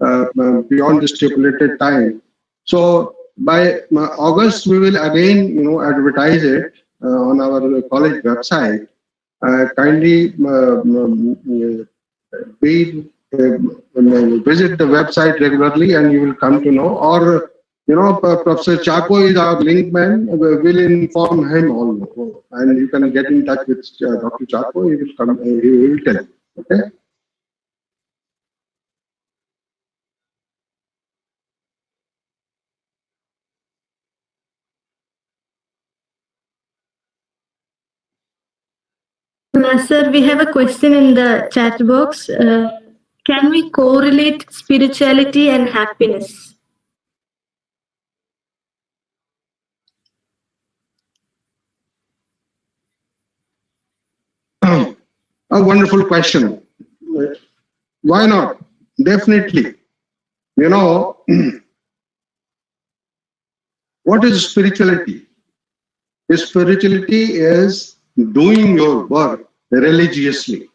Beyond the stipulated time. So by August, we will again, advertise it on our college website. Kindly visit the website regularly, and you will come to know. Or Professor Chaco is our link man. Will inform him also, and you can get in touch with Dr. Chaco. He will come. He will tell you. Okay. Sir, we have a question in the chat box. Can we correlate spirituality and happiness? A wonderful question. Why not? Definitely. What is spirituality? Spirituality is doing your work religiously.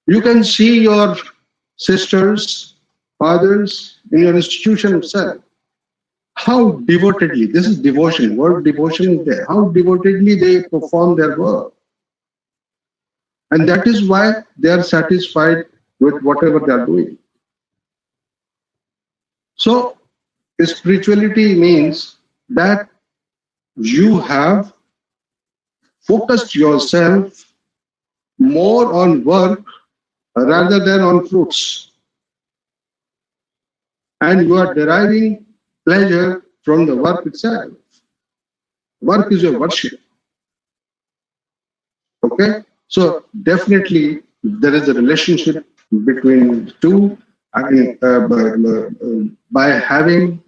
You can see your sisters, fathers in your institution itself, how devotedly, this is devotion, word devotion is there, how devotedly they perform their work. And that is why they are satisfied with whatever they are doing. So, spirituality means that you have focused yourself more on work rather than on fruits. And you are deriving pleasure from the work itself. Work is your worship. Okay? So definitely there is a relationship between the two. I mean, by having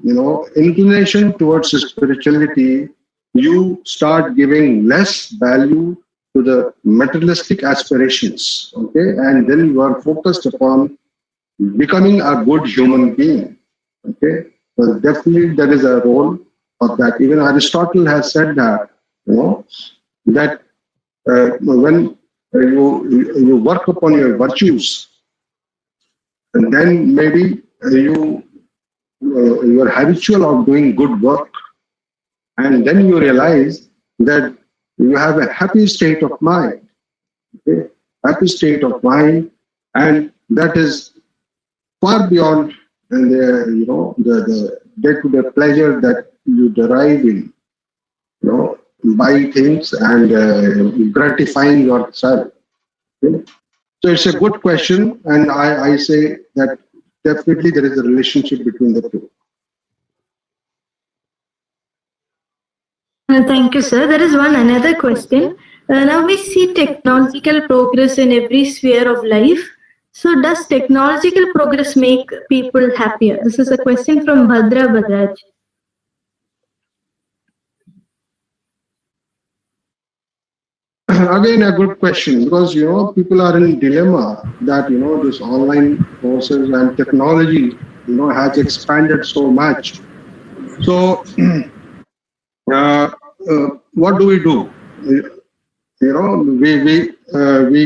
inclination towards spirituality, you start giving less value to the materialistic aspirations. Okay, and then you are focused upon becoming a good human being. Okay, so definitely there is a role of that. Even Aristotle has said that that when you work upon your virtues, and then maybe you are habitual of doing good work, and then you realize that you have a happy state of mind, okay? Happy state of mind, and that is far beyond the day-to-day pleasure that you derive in buying things and gratifying yourself. Okay? So it's a good question, and I say that definitely there is a relationship between the two. Thank you, sir. There is one another question. Now we see technological progress in every sphere of life. So does technological progress make people happier? This is a question from Bhadra Bhadraj. Again, a good question, because people are in dilemma that this online courses and technology has expanded so much. So what do we do? We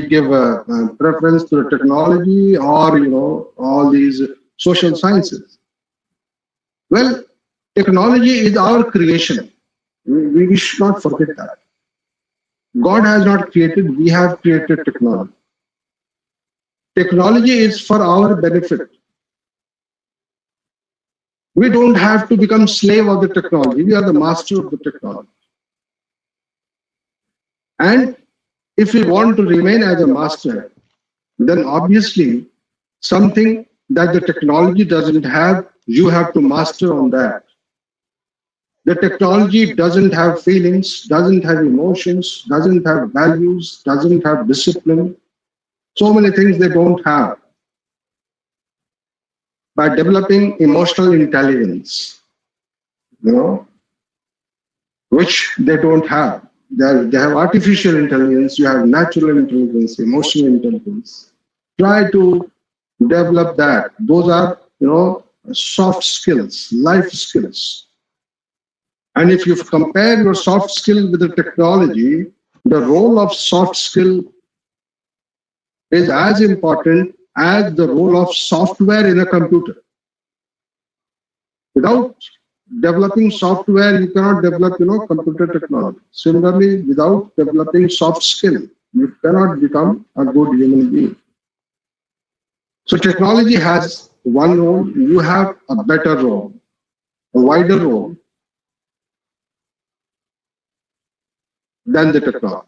give a preference to the technology, or all these social sciences. Well, technology is our creation. We should not forget that. God has not created, we have created technology. Technology is for our benefit. We don't have to become slave of the technology. We are the master of the technology. And if we want to remain as a master, then obviously something that the technology doesn't have, you have to master on that. The technology doesn't have feelings, doesn't have emotions, doesn't have values, doesn't have discipline. So many things they don't have. By developing emotional intelligence, which they don't have. They have artificial intelligence, you have natural intelligence, emotional intelligence. Try to develop that. Those are, soft skills, life skills. And if you compare your soft skill with the technology, the role of soft skill is as important as the role of software in a computer. Without developing software, you cannot develop, computer technology. Similarly, without developing soft skill, you cannot become a good human being. So technology has one role, you have a better role, a wider role than the technology.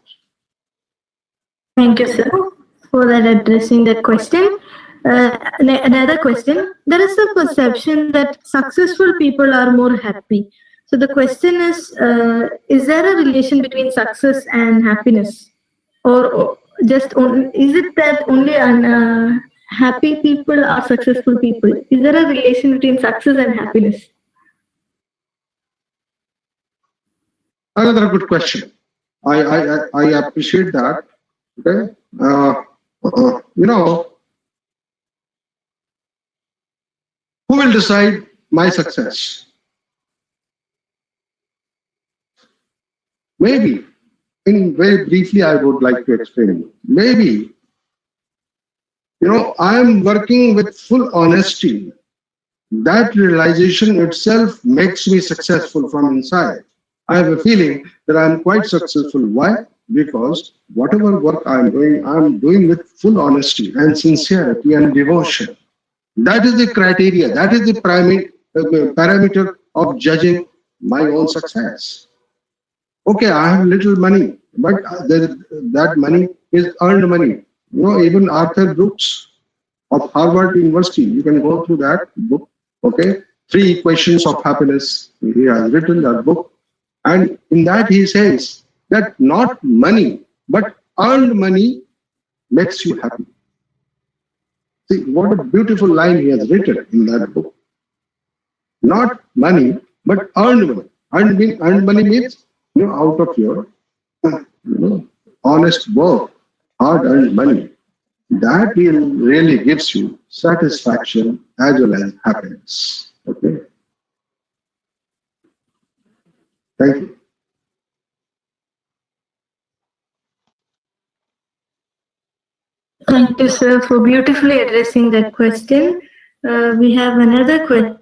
Thank you, sir, for that addressing that question. Another question. There is a perception that successful people are more happy. So the question is there a relation between success and happiness? Or just is it that only happy people are successful people? Is there a relation between success and happiness? Another good question. I appreciate that. Okay. Who will decide my success? Maybe, in very briefly, I would like to explain. Maybe, I am working with full honesty That realization itself makes me successful from inside. I have a feeling that I'm quite successful. Why? Because whatever work I'm doing with full honesty and sincerity and devotion. That is the criteria, that is the parameter of judging my own success. Okay, I have little money, but that money is earned money. Even Arthur Brooks of Harvard University, you can go through that book. Okay, Three Equations of Happiness. He has written that book, and in that he says that not money, but earned money makes you happy. See, what a beautiful line he has written in that book. Not money, but earned money. Earned money means out of your honest work, hard-earned money. That will really gives you satisfaction as well as happiness. Okay, thank you. Thank you, sir, for beautifully addressing that question. We have another question.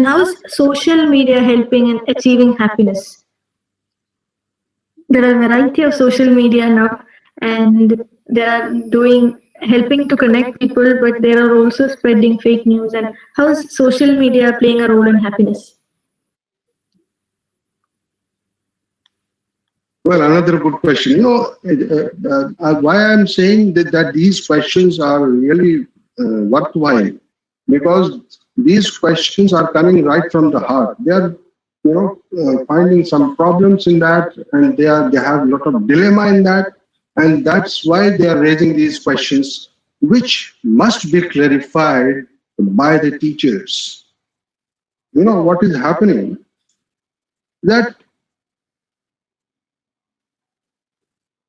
How is social media helping in achieving happiness? There are a variety of social media now, and they are doing helping to connect people, but they are also spreading fake news. And how is social media playing a role in happiness? Well, another good question. Why I'm saying that these questions are really worthwhile, because these questions are coming right from the heart. They are, finding some problems in that, and they have a lot of dilemma in that, and that's why they are raising these questions, which must be clarified by the teachers. What is happening? That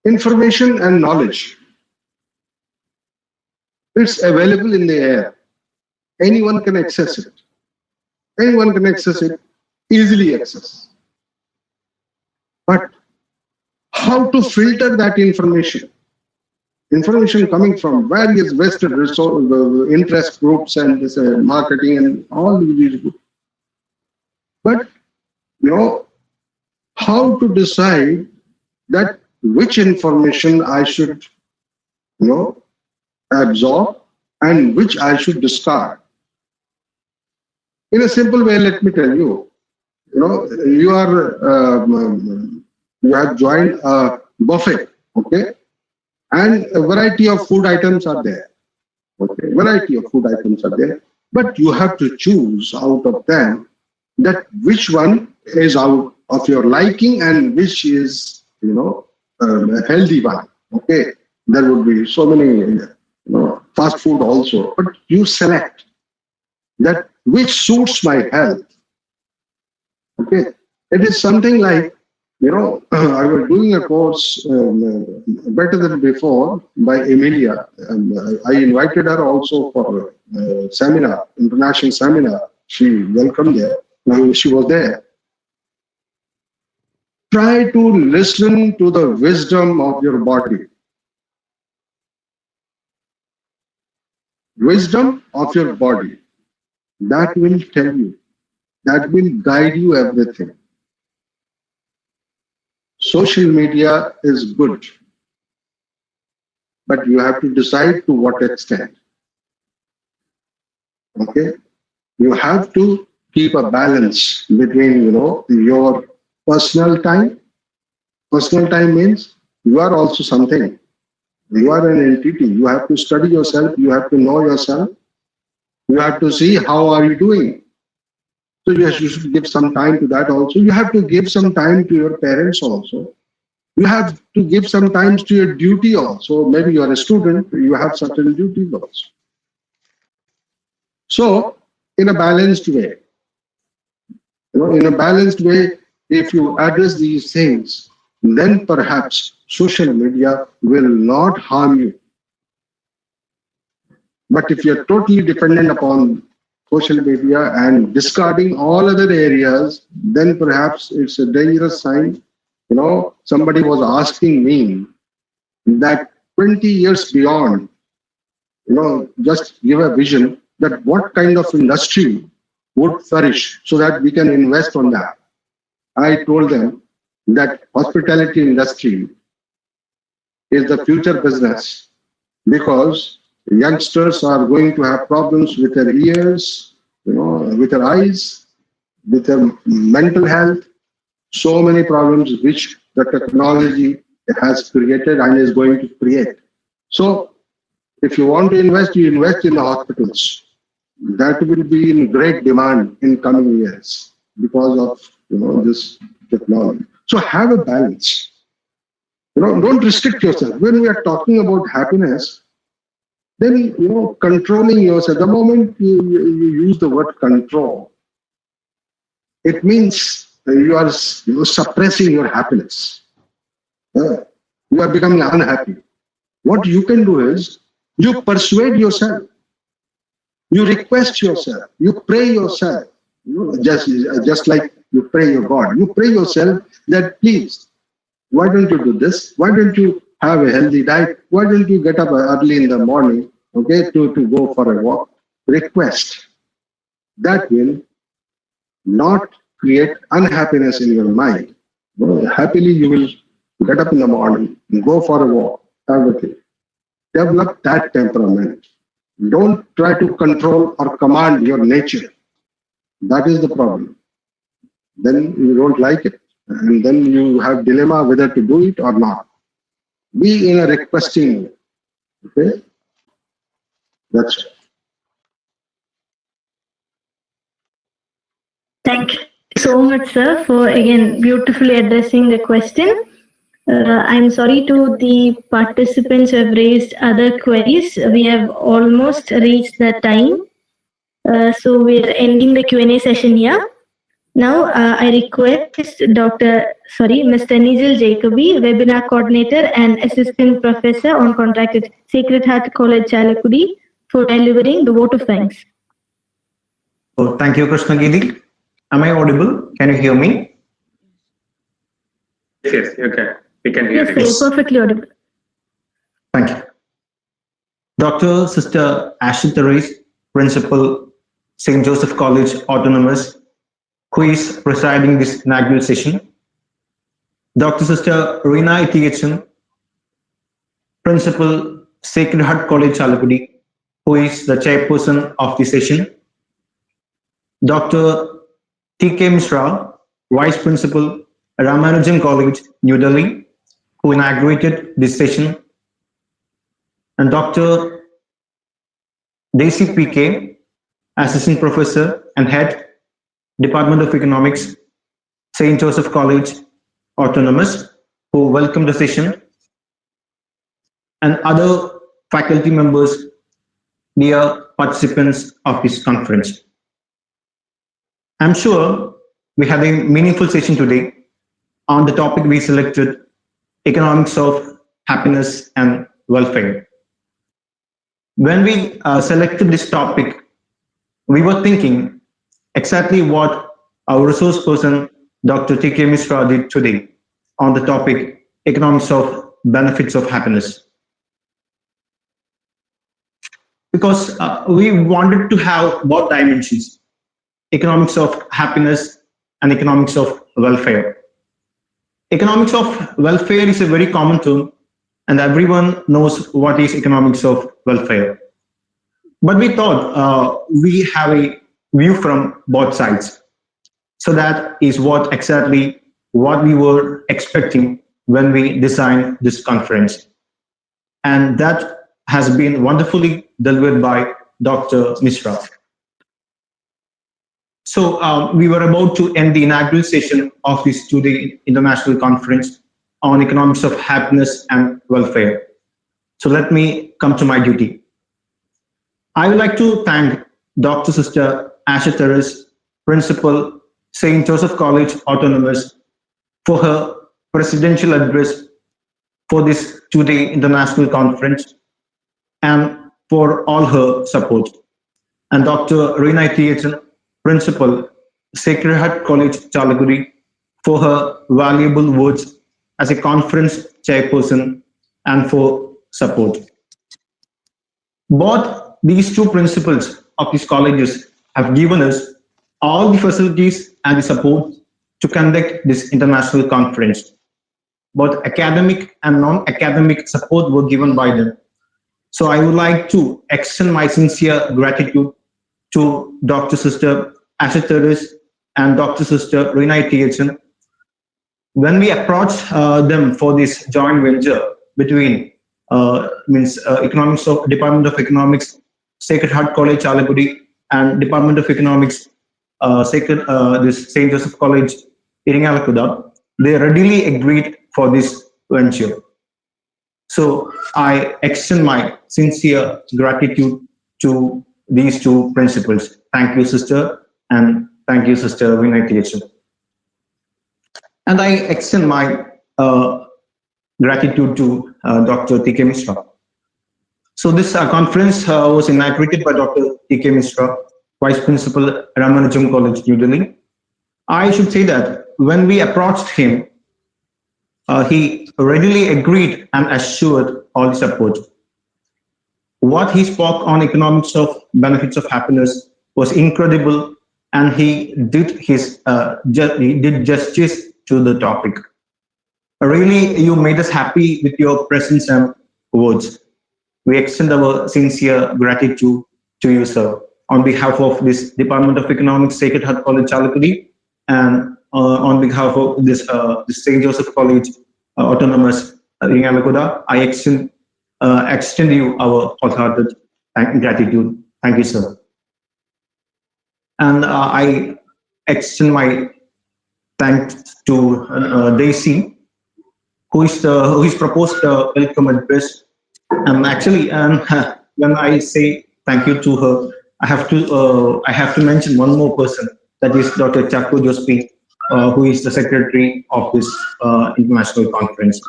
information and knowledge, it's available in the air. Anyone can access it. Anyone can access it, easily access. But how to filter that information? Information coming from various vested interest groups and this marketing and all these groups. But how to decide that which information I should absorb and which I should discard? In a simple way, let me tell you. You have joined a buffet, okay, and a variety of food items are there. Okay, variety of food items are there, but you have to choose out of them that which one is out of your liking and which is a healthy one. Okay, there would be so many fast food also, but you select that which suits my health. Okay, it is something like, I was doing a course better than before by Emilia. I invited her also for a seminar, international seminar. She welcomed there. She was there. Try to listen to the wisdom of your body. Wisdom of your body. That will tell you. That will guide you everything. Social media is good, but you have to decide to what extent. Okay, you have to keep a balance between your personal time. Personal time means you are also something. You are an entity. You have to study yourself. You have to know yourself. You have to see how are you doing. So yes, you should give some time to that also. You have to give some time to your parents also. You have to give some time to your duty also. Maybe you are a student, you have certain duties also. So, in a balanced way, if you address these things, then perhaps social media will not harm you. But if you're totally dependent upon social media and discarding all other areas, then perhaps it's a dangerous sign. Somebody was asking me that 20 years beyond, just give a vision that what kind of industry would flourish so that we can invest on that. I told them that hospitality industry is the future business because youngsters are going to have problems with their ears, with their eyes, with their mental health, so many problems which the technology has created and is going to create. So if you want to invest, you invest in the hospitals. That will be in great demand in coming years because of this technology. So have a balance. Don't restrict yourself. When we are talking about happiness, then controlling yourself. The moment you use the word control, it means you are suppressing your happiness. You are becoming unhappy. What you can do is you persuade yourself, you request yourself, you pray yourself. Just like you pray your God, you pray yourself that please, why don't you do this? Why don't you have a healthy diet? Why don't you get up early in the morning, to go for a walk? Request. That will not create unhappiness in your mind. Happily, you will get up in the morning, go for a walk, everything. Develop that temperament. Don't try to control or command your nature. That is the problem. Then you don't like it, and then you have dilemma whether to do it or not. Be in a requesting mode. Okay, that's it. Thank you so much, sir, for again beautifully addressing the question. I'm sorry to the participants who have raised other queries. We have almost reached the time. So we're ending the Q&A session here. Now, I request Mr. Nigel Jacobi, Webinar Coordinator and Assistant Professor on Contract at Sacred Heart College, Chalakudi, for delivering the vote of thanks. Oh, thank you, Krishnagiri. Am I audible? Can you hear me? Yes, okay. We can hear Yes, you. sir, perfectly audible. Thank you. Dr. Sister Ashley Therese, Principal, St. Joseph College Autonomous, who is presiding this inaugural session. Dr. Sister Rina Itiachan, Principal, Sacred Heart College Chalakudi, who is the chairperson of the session. Dr. T.K. Mishra, Vice Principal, Ramanujan College, New Delhi, who inaugurated this session. And Dr. Daisy P.K., Assistant Professor and Head, Department of Economics, St. Joseph College, Autonomous, who welcomed the session. And other faculty members, dear participants of this conference. I'm sure we had a meaningful session today on the topic we selected, economics of happiness and welfare. When we selected this topic, we were thinking exactly what our resource person, Dr. T.K. Mishra, did today on the topic, economics of benefits of happiness. Because we wanted to have both dimensions, economics of happiness and economics of welfare. Economics of welfare is a very common term, and everyone knows what is economics of welfare. But we thought we have a view from both sides. So that is what exactly what we were expecting when we designed this conference. And that has been wonderfully delivered by Dr. Mishra. So we were about to end the inaugural session of this two-day international conference on economics of happiness and welfare. So let me come to my duty. I would like to thank Dr. Sister Ashley Therese, Principal, St. Joseph College Autonomous, for her presidential address for this two-day international conference and for all her support. And Dr. Rina Itiachan, Principal, Sacred Heart College, Chalakudi, for her valuable words as a conference chairperson and for support. Both these two principals of these colleges have given us all the facilities and the support to conduct this international conference. Both academic and non-academic support were given by them. So I would like to extend my sincere gratitude to Dr. Sister Asheteris and Dr. Sister Rina Thiachen. When we approached them for this joint venture between economics of Department of Economics, Sacred Heart College, Chalakudi, and Department of Economics, this St. Joseph College, Iringalkuda, they readily agreed for this venture. So I extend my sincere gratitude to these two principals. Thank you, sister, and thank you, Sister Vinay Thiachen. And I extend my gratitude to Dr. T.K. Mishra. So this conference was inaugurated by Dr. T.K. Mishra, Vice Principal, Ramanujam College, New Delhi. I should say that when we approached him, he readily agreed and assured all the support. What he spoke on economics of benefits of happiness was incredible, and he did justice to the topic. Really, you made us happy with your presence and words. We extend our sincere gratitude to you, sir, on behalf of this Department of Economics, Sacred Heart College, Chalakudi, and on behalf of this St. Joseph College, Autonomous, Ringalakuda, I extend you our wholehearted gratitude. Thank you, sir. And I extend my thanks to Daisy, who is proposed welcome address. Actually, when I say thank you to her, I have to mention one more person. That is Dr. Chakko Jospi, who is the secretary of this international conference.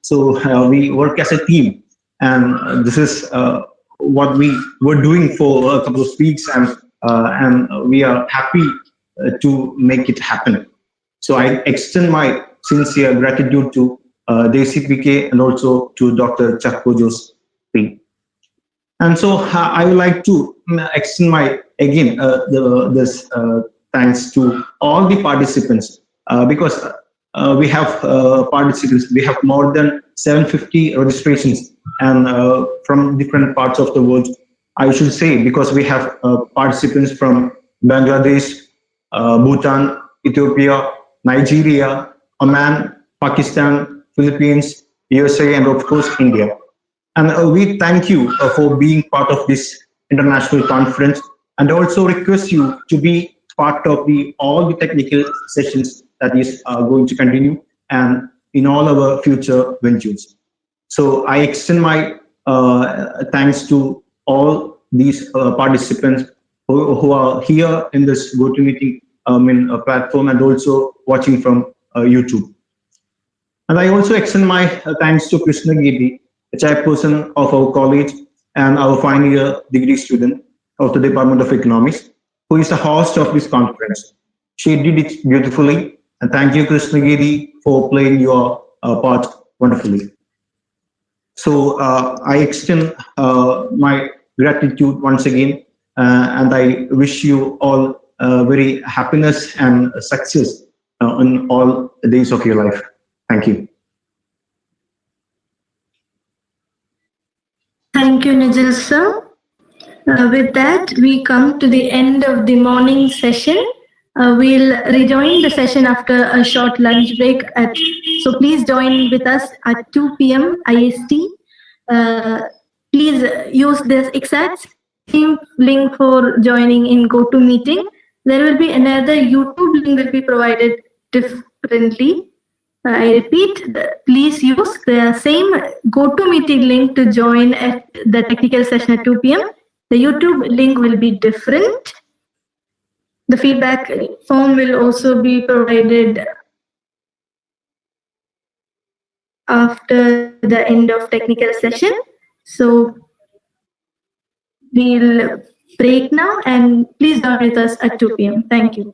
So we work as a team, and this is what we were doing for a couple of weeks, and we are happy to make it happen. So I extend my sincere gratitude to DCPK and also to Dr. Chakko Jospi. And so I would like to extend my thanks to all the participants because we have participants. We have more than 750 registrations and from different parts of the world. I should say because we have participants from Bangladesh, Bhutan, Ethiopia, Nigeria, Oman, Pakistan, Philippines, USA, and of course India. And we thank you for being part of this international conference, and also request you to be part of all the technical sessions that is going to continue and in all our future ventures. So I extend my thanks to all these participants who are here in this GoToMeeting platform and also watching from YouTube. And I also extend my thanks to Krishna Giri, the chairperson of our college and our final year degree student of the Department of Economics, who is the host of this conference. She did it beautifully, and thank you, Krishna Giri, for playing your part wonderfully. So I extend my gratitude once again, and I wish you all very happiness and success in all the days of your life. Thank you. Thank you, Nigel sir. With that, we come to the end of the morning session. We'll rejoin the session after a short lunch break. So please join with us at 2 p.m. IST. Please use this exact same link for joining in GoToMeeting. There will be another YouTube link will be provided differently. I repeat, please use the same GoToMeeting link to join at the technical session at 2 p.m. The YouTube link will be different. The feedback form will also be provided after the end of technical session. So we'll break now and please join with us at 2 p.m. Thank you.